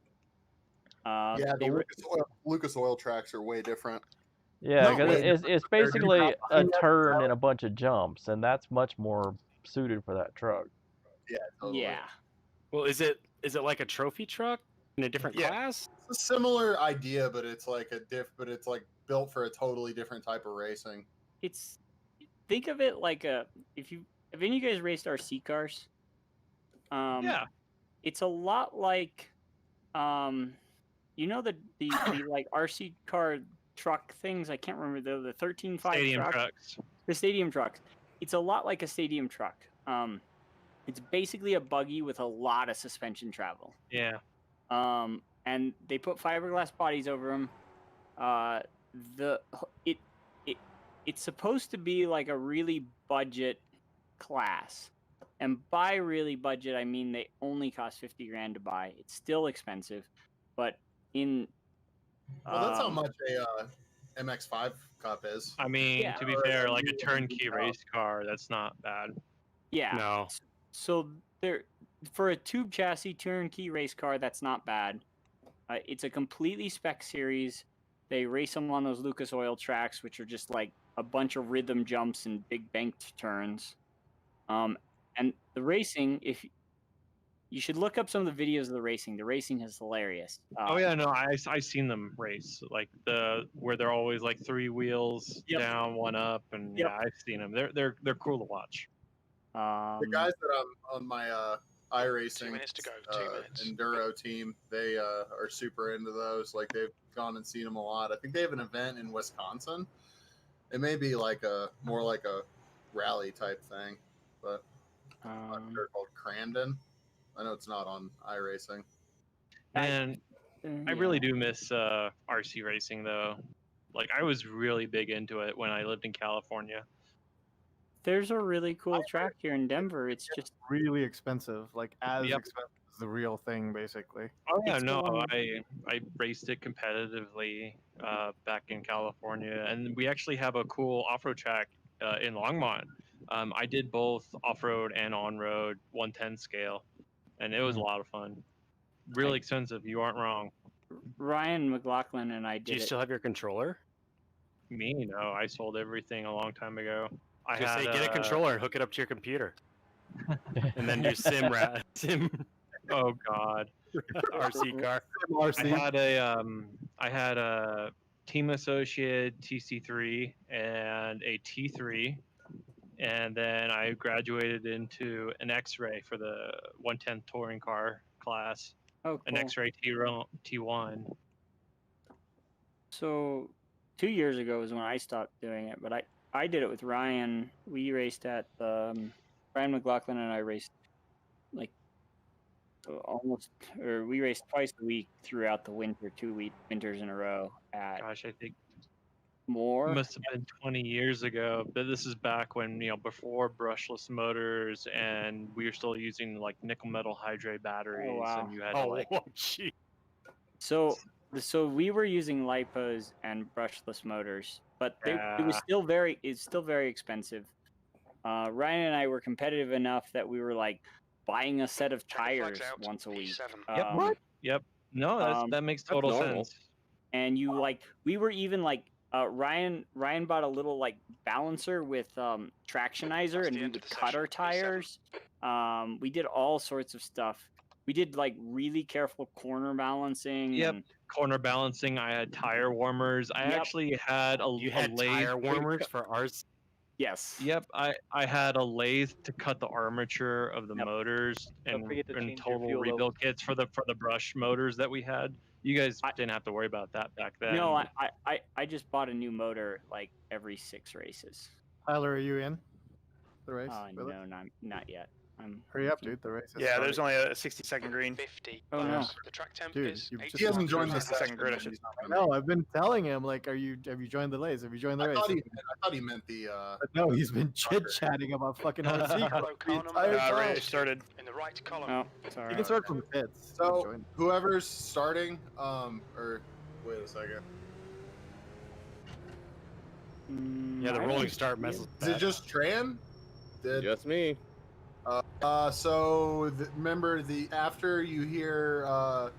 Yeah, the Lucas Oil tracks are way different. Yeah, because it's basically a turn and a bunch of jumps, and that's much more suited for that truck. Yeah, totally. Yeah. Well, is it like a trophy truck in a different class? It's a similar idea, but it's like it's like built for a totally different type of racing. Think of it like have any of you guys raced RC cars? Yeah. It's a lot like the like RC car truck things. I can't remember the 13.5 stadium trucks. The stadium trucks. It's a lot like a stadium truck. It's basically a buggy with a lot of suspension travel. Yeah. And they put fiberglass bodies over them. It's supposed to be like a really budget class. And by really budget, I mean they only cost $50,000 to buy. It's still expensive, but in Well, that's how much a MX-5 Cup is. I mean, Yeah. to be fair, like a turnkey race car, that's not bad. Yeah. No. So there, for a tube chassis turnkey race car, that's not bad. It's a completely spec series. They race them on those Lucas Oil tracks, which are just like a bunch of rhythm jumps and big banked turns. And the racing, if you should look up some of the videos of the racing. The racing is hilarious. Oh yeah, no, I seen them race like where they're always like 3 wheels Yep. down, 1 up, and Yep. yeah, I've seen them. They're cool to watch. The guys that I'm on my iRacing 2 minutes to go. 2 minutes. enduro team, they are super into those. Like they've gone and seen them a lot. I think they have an event in Wisconsin. It may be like more like a rally type thing, but they're called Crandon. I know it's not on iRacing. And I really do miss RC racing though. Like I was really big into it when I lived in California. There's a really cool track here in Denver. It's just really expensive, like as Yep. expensive as the real thing, basically. Oh yeah, It's the no, one- I raced it competitively back in California, and we actually have a cool off-road track in Longmont. I did both off-road and on-road 110 scale, and it was a lot of fun. Really expensive. You aren't wrong. Ryan McLaughlin and I Do did you it. still have your controller? Me, no, I sold everything a long time ago. I Just had say get a controller and hook it up to your computer, and then do sim Oh God. RC car. I had a Team Associate TC3 and a T3, and then I graduated into an X-Ray for the 110 touring car class. Oh, An cool. X-Ray T1. So 2 years ago is when I stopped doing it, but I did it with Ryan. We raced at Ryan McLaughlin and I raced like we raced twice a week throughout the winter, 2 winters in a row at Gosh, I think more. must have been 20 years ago. But this is back when, before brushless motors, and we were still using like nickel metal hydrate batteries, wow. and you had to like. Oh, gee. So we were using lipos and brushless motors, but it was Yeah. it's still very expensive. Ryan and I were competitive enough that we were like buying a set of tires once a week. Yep. Yep. No, that makes total sense. And we were even like Ryan bought a little like balancer with tractionizer, and we would cut our tires. We did all sorts of stuff. We did like really careful corner balancing. Yep. And Corner balancing. I had tire warmers. I actually had You had tire warmers for ours. Yes. Yep, I had a lathe to cut the armature of the motors and forget to change your total fuel rebuild kits for the brush motors that we had. You guys didn't have to worry about that back then. No, I just bought a new motor like every 6 races. Tyler, are you in the race? No, not yet. Hurry up, dude. The race is Yeah, there's starting. only a 60-second green. 50. Oh no. The track temp Dude, is you've 8. just He hasn't joined the 60-second grid. I should. No, I've been telling him, like, have you joined the race? Have you joined the I race? thought he meant the. But no, he's been chit chatting about fucking RC cars the entire time. Already started. In the right column. Oh, sorry. You can start from the pits. So Join. whoever's starting, or wait a second. Yeah, the rolling start messes with Is it that. just Tran? Just me. So remember after you hear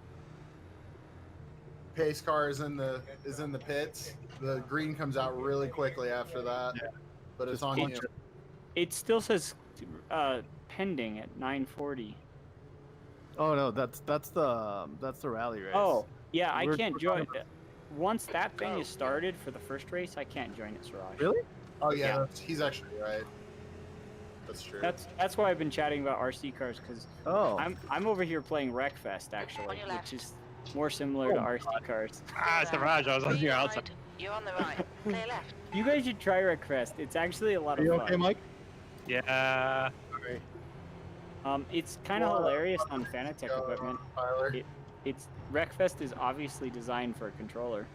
pace car is in the pits, the green comes out really quickly after that. Yeah. But it's Just on punch you. it. It still says pending at 9:40. Oh no, that's the rally race. Oh, yeah, I We're can't talking join. Once that thing is started for the first race, I can't join it, Siraj. Really? Oh yeah, Yeah. he's actually right. That's true. That's why I've been chatting about RC cars, because I'm over here playing Wreckfest actually, which is more similar to RC cars. Ah, Siraj, I was on your outside. You're on the right. Clear left. You guys should try Wreckfest. It's actually a lot Are of you fun. okay, Mike? Yeah. It's kind of hilarious on Fanatec equipment. Tyler. It's Wreckfest is obviously designed for a controller.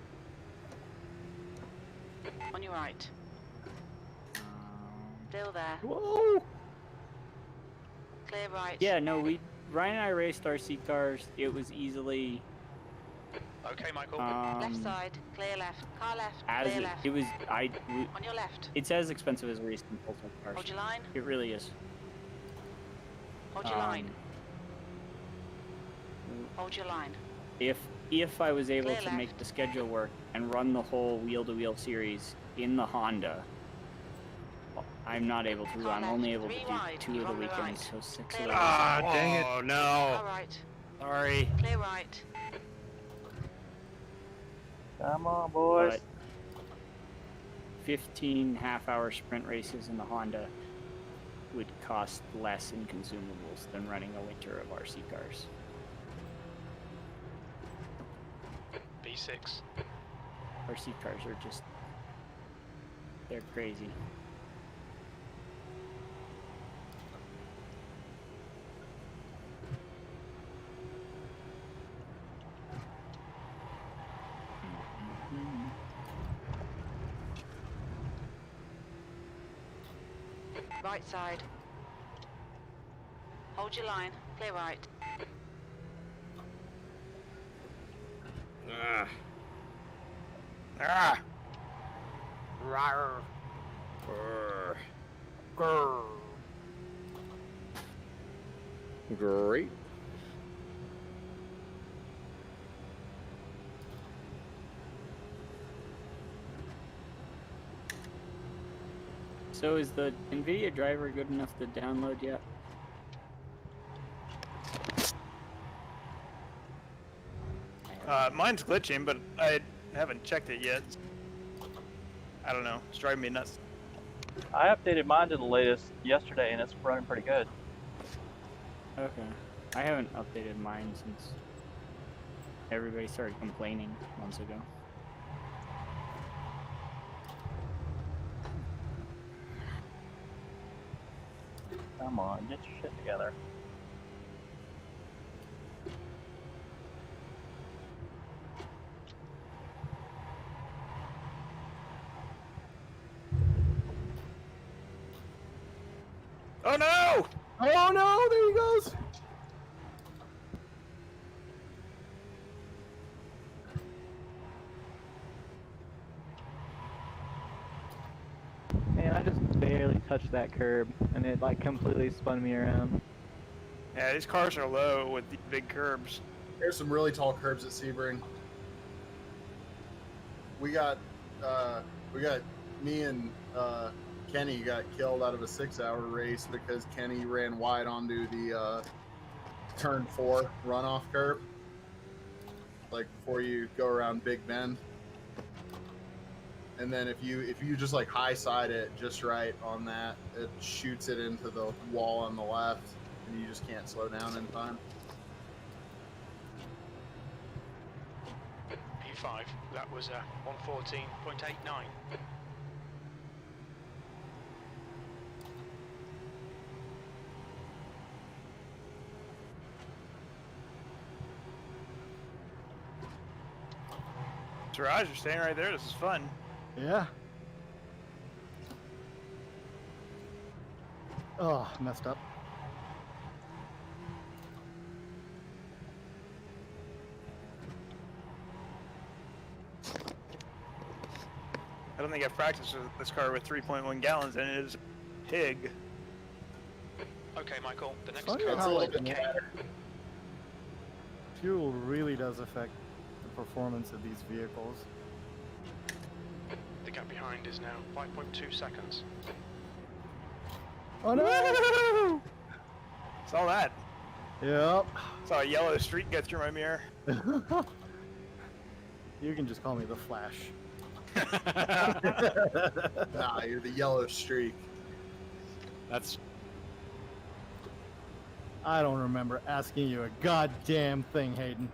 On your right. Still there. Whoa! Clear right. Yeah, no, Ryan and I raced RC cars. It was easily Okay, Michael. Left side, clear left. Car left, As clear it, left. it was, On your left. it's as expensive as racing pulsar cars. Hold your line. It really is. Hold your line. Hold your line. If I was able Clear to make left. the schedule work and run the whole wheel-to-wheel series in the Honda, I'm not able to. Car I'm only left. able to Three do wide, 2 you're of the on the weekends, right. so 6 Clear of left. those. Ah, dang it. Oh no! All right. Sorry. Clear right. Come on, boys. But 15 half-hour sprint races in the Honda would cost less in consumables than running a winter of RC cars. B6. RC cars are just, they're crazy. Right side. Hold your line. Clear right. Ah. Ah! Rawr. Grr. Great. So is the NVIDIA driver good enough to download yet? Mine's glitching, but I haven't checked it yet. I don't know. It's driving me nuts. I updated mine to the latest yesterday, and it's running pretty good. Okay. I haven't updated mine since everybody started complaining months ago. Come on, get your shit together. Oh no! Oh no! There he goes. Man, I just barely touched that curb, and it like completely spun me around. Yeah, these cars are low with the big curbs. There's some really tall curbs at Sebring. We got me and Kenny got killed out of a 6-hour race because Kenny ran wide onto the turn 4 runoff curb, like before you go around Big Bend. And then if you just like high side it just right on that, it shoots it into the wall on the left, and you just can't slow down in time. P5. That was 114.89. Siraj, you're staying right there. This is fun. Yeah. Oh, messed up. I don't think I've practiced with this car with 3.1 gallons, and it is a pig. Okay, Michael. The next Funny car how, like, is K. Fuel really does affect the performance of these vehicles. The gap behind is now 5.2 seconds. Oh no! Saw that. Yep. Saw a yellow streak go through my mirror. You can just call me the Flash. Nah, you're the yellow streak. That's I don't remember asking you a goddamn thing, Hayden.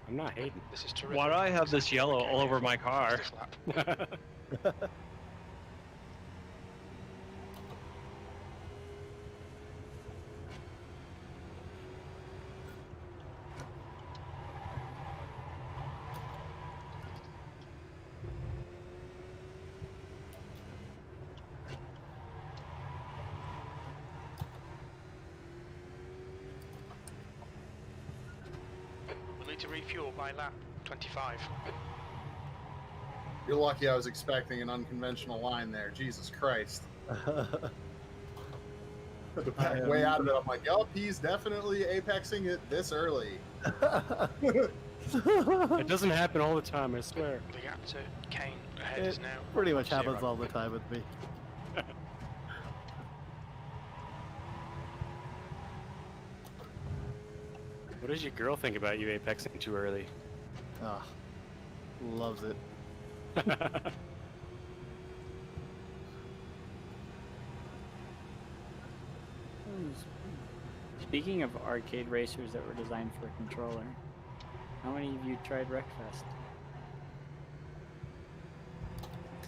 I'm not hating. This is terrific. Why do I have this yellow all over my car? This lap. to refuel by lap 25. You're lucky I was expecting an unconventional line there. Jesus Christ. Had to back way out of it. I'm like, yup, he's definitely apexing it this early. It doesn't happen all the time, I swear. The gap to Kane ahead It is now pretty much 1.0. happens all the time with me. What does your girl think about you apexing too early? Ah, loves it. Speaking of arcade racers that were designed for a controller, how many of you tried Wreckfest?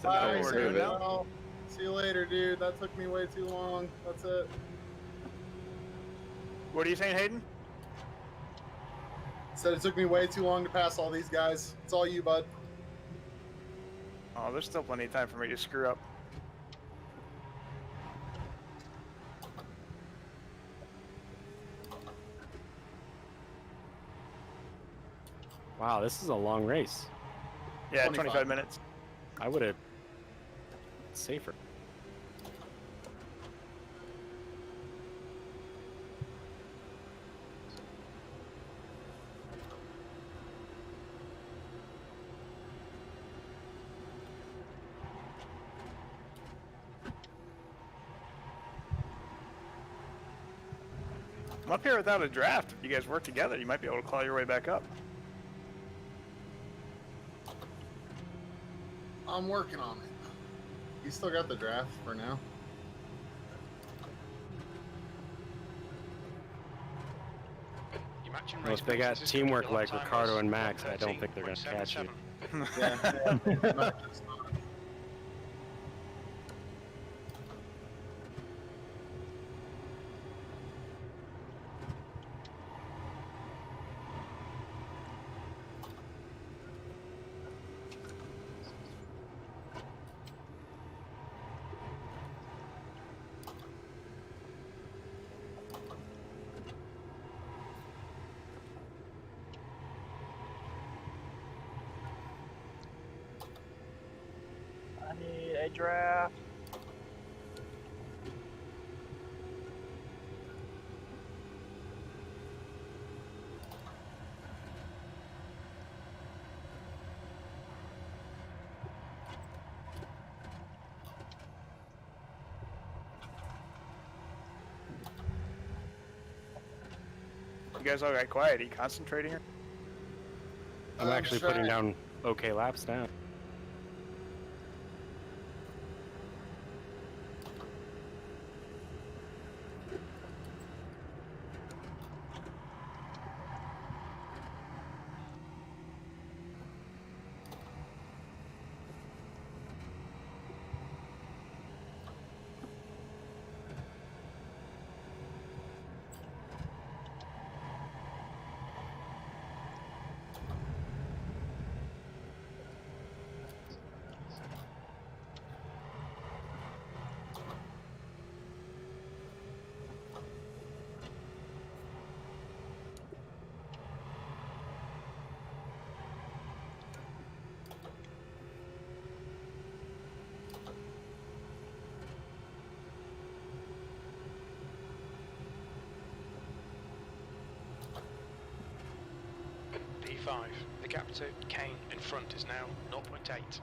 Bye, I've heard of it. well, see you later, dude. That took me way too long. That's it. What are you saying, Hayden? Said it took me way too long to pass all these guys. It's all you, bud. Oh, there's still plenty of time for me to screw up. Wow, this is a long race. Yeah, 25 minutes. I would have safer. I'm up here without a draft. If you guys work together, you might be able to claw your way back up. I'm working on it. You still got the draft for now? Your matching Well, race if they got pace is coming teamwork with a like lap time Ricardo is and Max, I don't think they're going to catch you. 1:13.77. Yeah. I need a draft. You guys all got quiet. Are you concentrating? I'm actually putting down okay laps now. P5. The gap to Kane in front is now 0.8.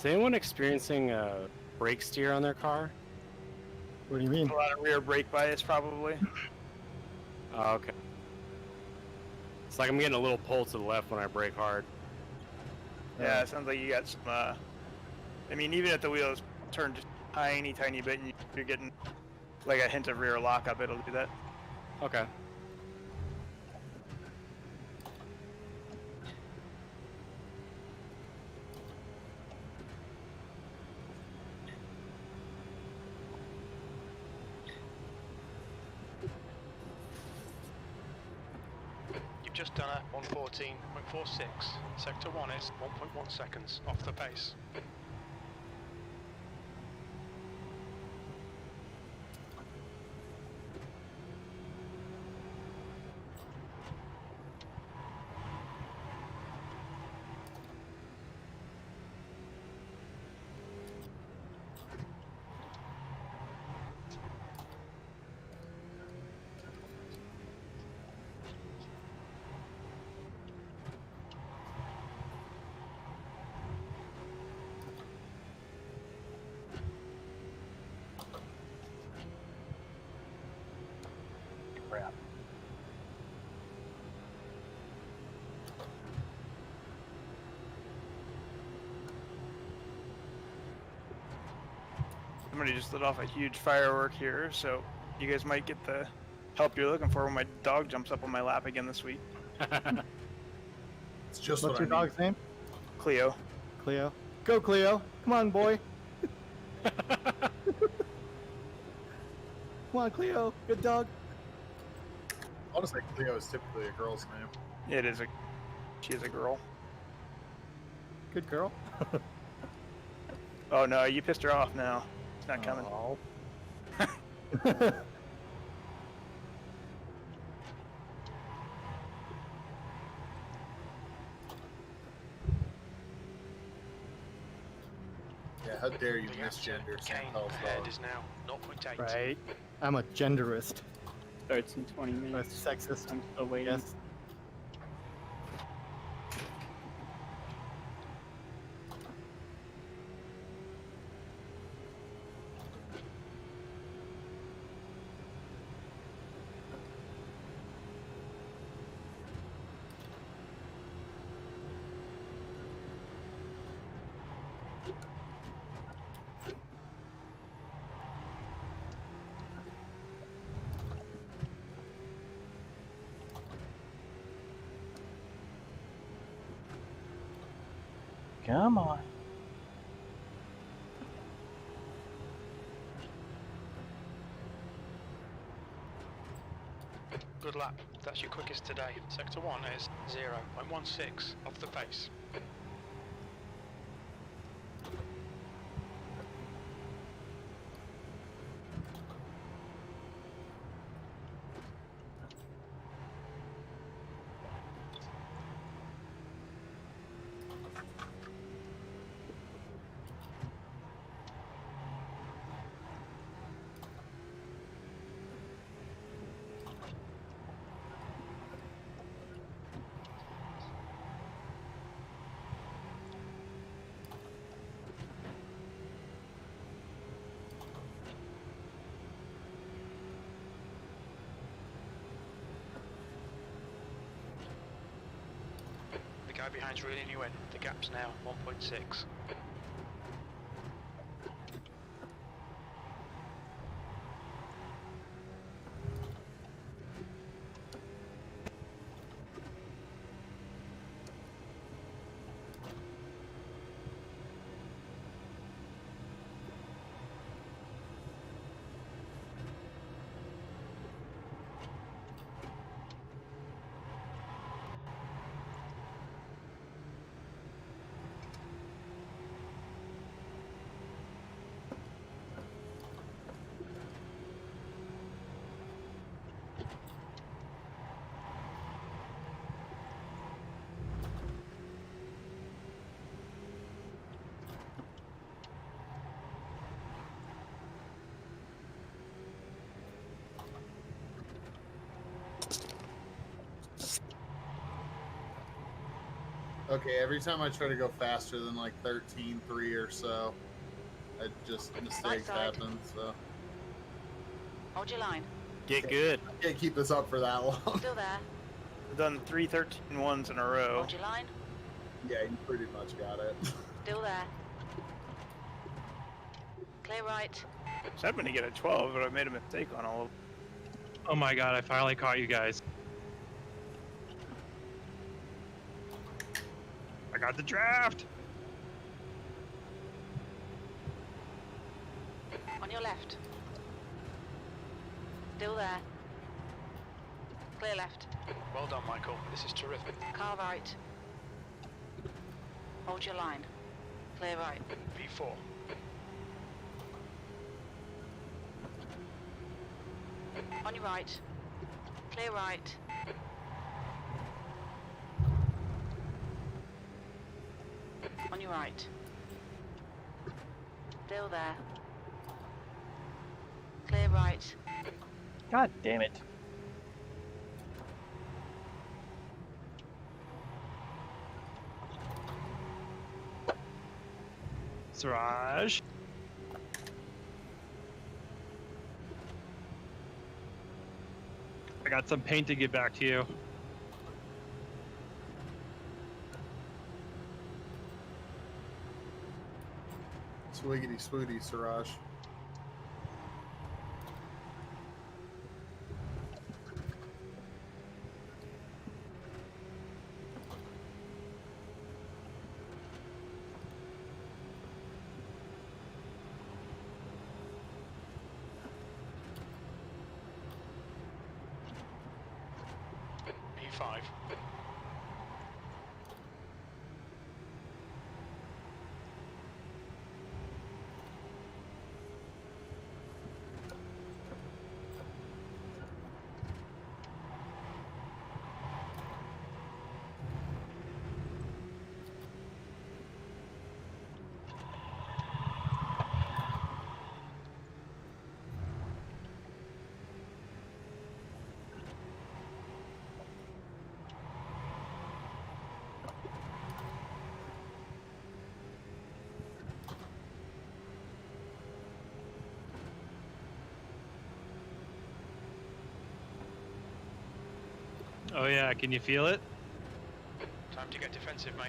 Is anyone experiencing brake steer on their car? What do you mean? A lot of rear brake bias, probably. Oh, okay. It's like I'm getting a little pull to the left when I brake hard. Yeah, it sounds like you got some. I mean, even if the wheels turn just tiny bit, and you're getting like a hint of rear lockup, it'll do that. Okay. You've just done a 114.46. Sector 1 is 1.1 seconds off the pace. Crap. Somebody just lit off a huge firework here, so you guys might get the help you're looking for when my dog jumps up on my lap again this week. It's just What's what your I need. dog's name? Cleo. Cleo. Go, Cleo. Come on, boy. Come on, Cleo. Good dog. I want to say Cleo is typically a girl's name. It is a. She is a girl. Good girl. Oh no, you pissed her off now. It's not coming. Oh. Yeah, how dare you The gap to misgender Kane Santel's ahead dog? is now 0.8. Right. I'm a genderist. Starts in 20 A minutes. sexist. I'm still waiting. Yes. Come on. Good lap. That's your quickest today. Sector 1 is 0.16 off the pace. The guy behind's reeling you in. The gap's now 1.6. Okay, every time I try to go faster than like 13.3 or so, mistakes happen. So Hold your line. Get good. I can't keep this up for that long. Still there. I've done 3 13-1s in a row. Hold your line. Yeah, you pretty much got it. Still there. Clear right. I was hoping to get a 12, but I made a mistake on all of them. Oh my god, I finally caught you guys. I got the draft! On your left. Still there. Clear left. Well done, Michael. This is terrific. Car right. Hold your line. Clear right. V4. On your right. Clear right. On your right. Still there. Clear right. God damn it. Siraj. I got some paint to get back to you. Swiggity swooty, Siraj. P5. Oh yeah, can you feel it? Time to get defensive, mate.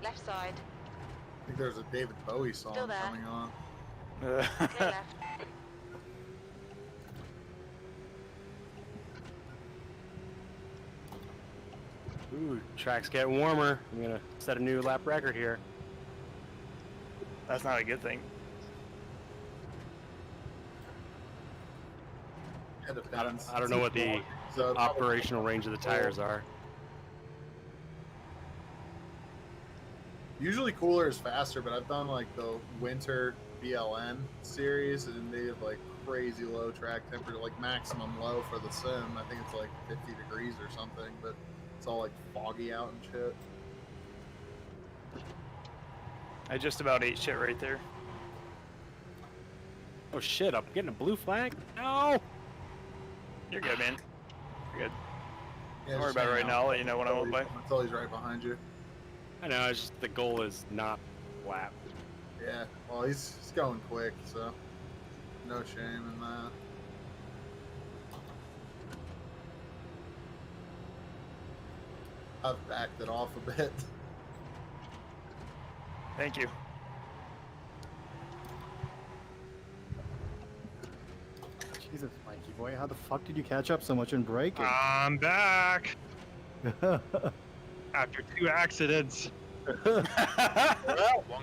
Left side. I think there's a David Bowie song Still there. coming on. Clear left. Ooh, track's getting warmer. I'm gonna set a new lap record here. That's not a good thing. It depends. I don't know what the So operational range of the tires are. usually cooler is faster, but I've done like the winter BLN series, and they have like crazy low track temperature, like maximum low for the sim. I think it's like 50 degrees or something, but it's all like foggy out and shit. I just about ate shit right there. Oh shit, I'm getting a blue flag? No! You're good, man. You're good. Yeah, Don't worry just about it hang right out now. I'll let you know when I won't play. until he's right behind you. I know, it's just the goal is not lap. Yeah, well, he's going quick, so no shame in that. I've backed it off a bit. Thank you. Jesus, Mikey boy, how the fuck did you catch up so much in braking? I'm back after 2 accidents.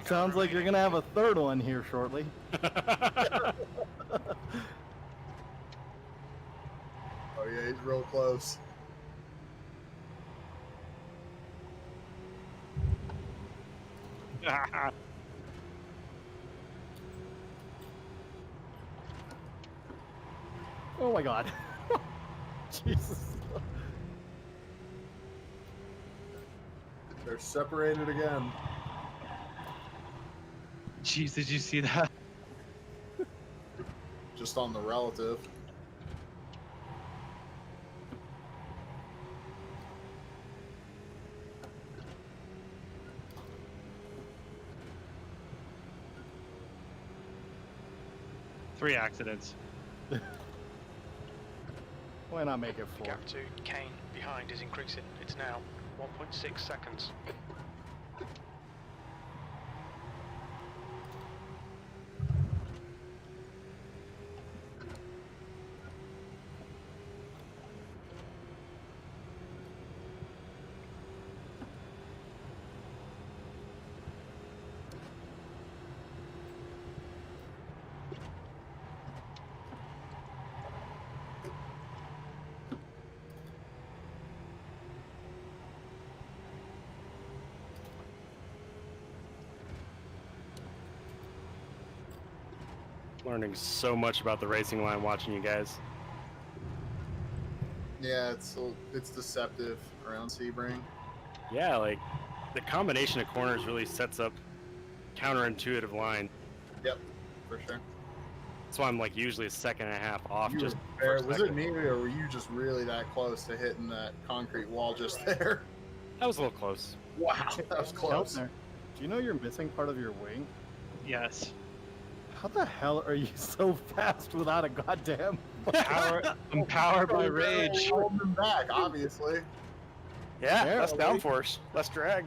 Sounds like you're gonna have a third one here shortly. Oh yeah, he's real close. Oh my god. Jesus. They're separated again. Jeez, did you see that? Just on the relative. 3 accidents. Why not make it 4? Gap to Kane behind is increasing. It's now 1.6 seconds. Learning so much about the racing line watching you guys. Yeah, it's deceptive around Sebring. Yeah, like the combination of corners really sets up counterintuitive line. Yep, for sure. That's why I'm like usually a second and a half off. You Just were there. Was it me or were you just really that close to hitting that concrete wall just there? That was a little close. Wow, that was close. Keltner, do you know you're missing part of your wing? Yes. How the hell are you so fast without a goddamn? I'm powered by rage. Holding him back, obviously. Yeah, less Apparently. downforce, less drag.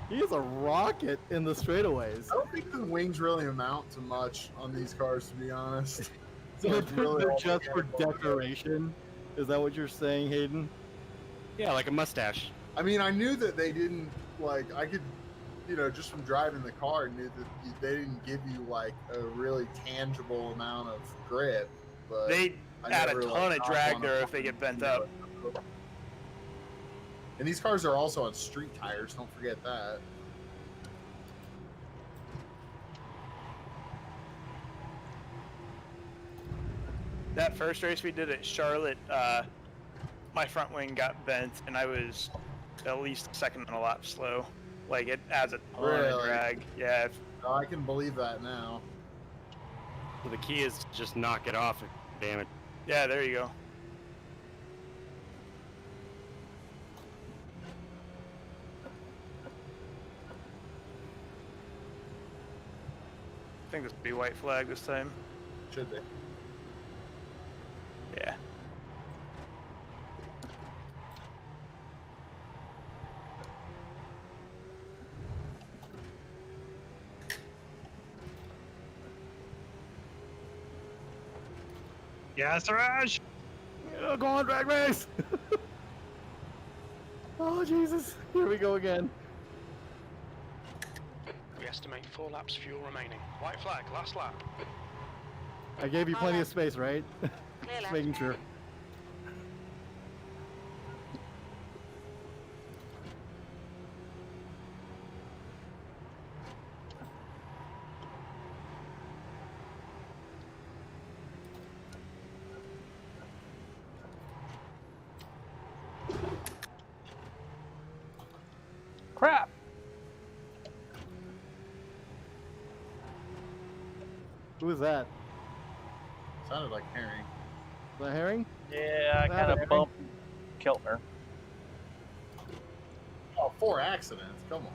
He's a rocket in the straightaways. I don't think the wings really amount to much on these cars, to be honest. So They're, it's really all just for mechanical. decoration. Is that what you're saying, Hayden? Yeah, like a mustache. I mean, I knew that they didn't, like, I could, you know, just from driving the car, knew that they didn't give you, like, a really tangible amount of grip. But They I add a never, ton like, of hop drag on there a if they get fucking, bent up. And these cars are also on street tires, don't forget that. That first race we did at Charlotte, my front wing got bent, and I was at least a second and a lap slow. Like, it adds a ton of Really? drag. Yeah. Oh, I can believe that now. So the key is to just knock it off. Damn it. Yeah, there you go. I think this will be white flag this time. Should be. Yeah. Yeah, Siraj! Oh, go on, drag race! Oh, Jesus. Here we go again. We estimate 4 laps fuel remaining. White flag, last lap. I gave you plenty of space, right? Clear Just left. making sure. Crap! Who is that? Sounded like Harry. Is that Herring? Yeah, I Is that kind of Herring? bumped Keltner. Oh, 4 accidents. Come on.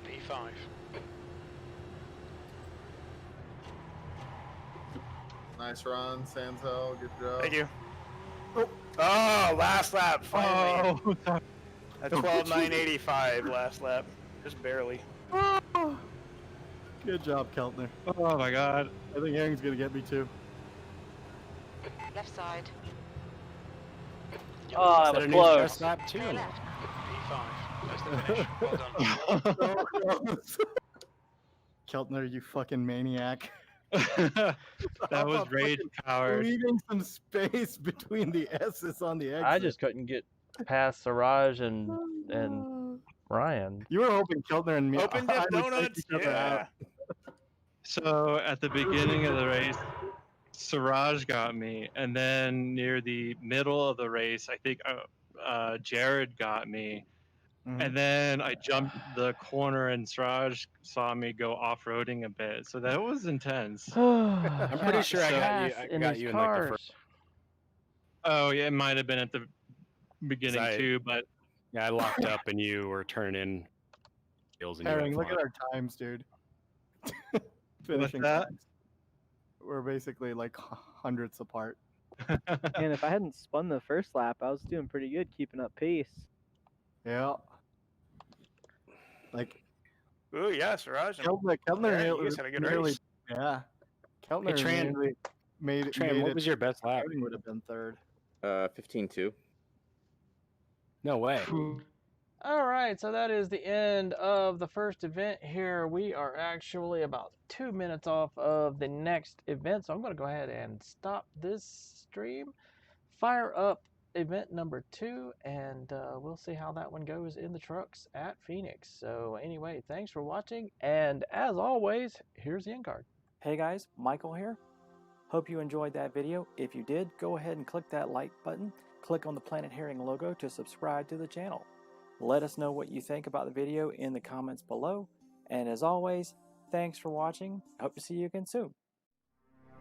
P5. Nice run, Sanzel. Good job. Thank you. Oh, last lap, finally. Oh, At 12.985 last lap. Just barely. Oh. Good job, Keltner. oh my god. I think Herring's gonna get me too. Left side. Oh, Is that that was a new close. test lap too? Clear left. P5. That's the finish. Well done. Keltner, you fucking maniac. that was Fucking rage powered. Leaving some space between the S's on the exit. I just couldn't get past Siraj and Ryan. You were hoping Keltner and me Open I dip would take donuts. each other Yeah. out. So at the beginning of the race, Siraj got me, and then near the middle of the race, I think Jared got me, and then I jumped the corner, and Siraj saw me go off-roading a bit. So that was intense. I'm pretty sure I got you in like the first. Oh yeah, it might have been at the beginning I- too, but Yeah, I locked up and you were turning in kills and you Herring, have look fun. at our times, dude. What's Finishing that? times. We're basically like hundredths apart. And if I hadn't spun the first lap, I was doing pretty good keeping up pace. Yeah. Like Ooh, yeah, Siraj. Keltner Yeah, you guys had a good nearly, race. yeah. Keltner Hey, Tran, nearly made it. Tran, made what it. was your best lap? Herring would have been third. 15-2. No way. All right, so that is the end of the first event here. We are actually about 2 minutes off of the next event, so I'm going to go ahead and stop this stream, fire up event number 2, and we'll see how that one goes in the trucks at Phoenix. So anyway, thanks for watching, and as always, here's the end card. Hey guys, Michael here. Hope you enjoyed that video. If you did, go ahead and click that like button. Click on the Planet Herring logo to subscribe to the channel. Let us know what you think about the video in the comments below. And as always, thanks for watching. Hope to see you again soon.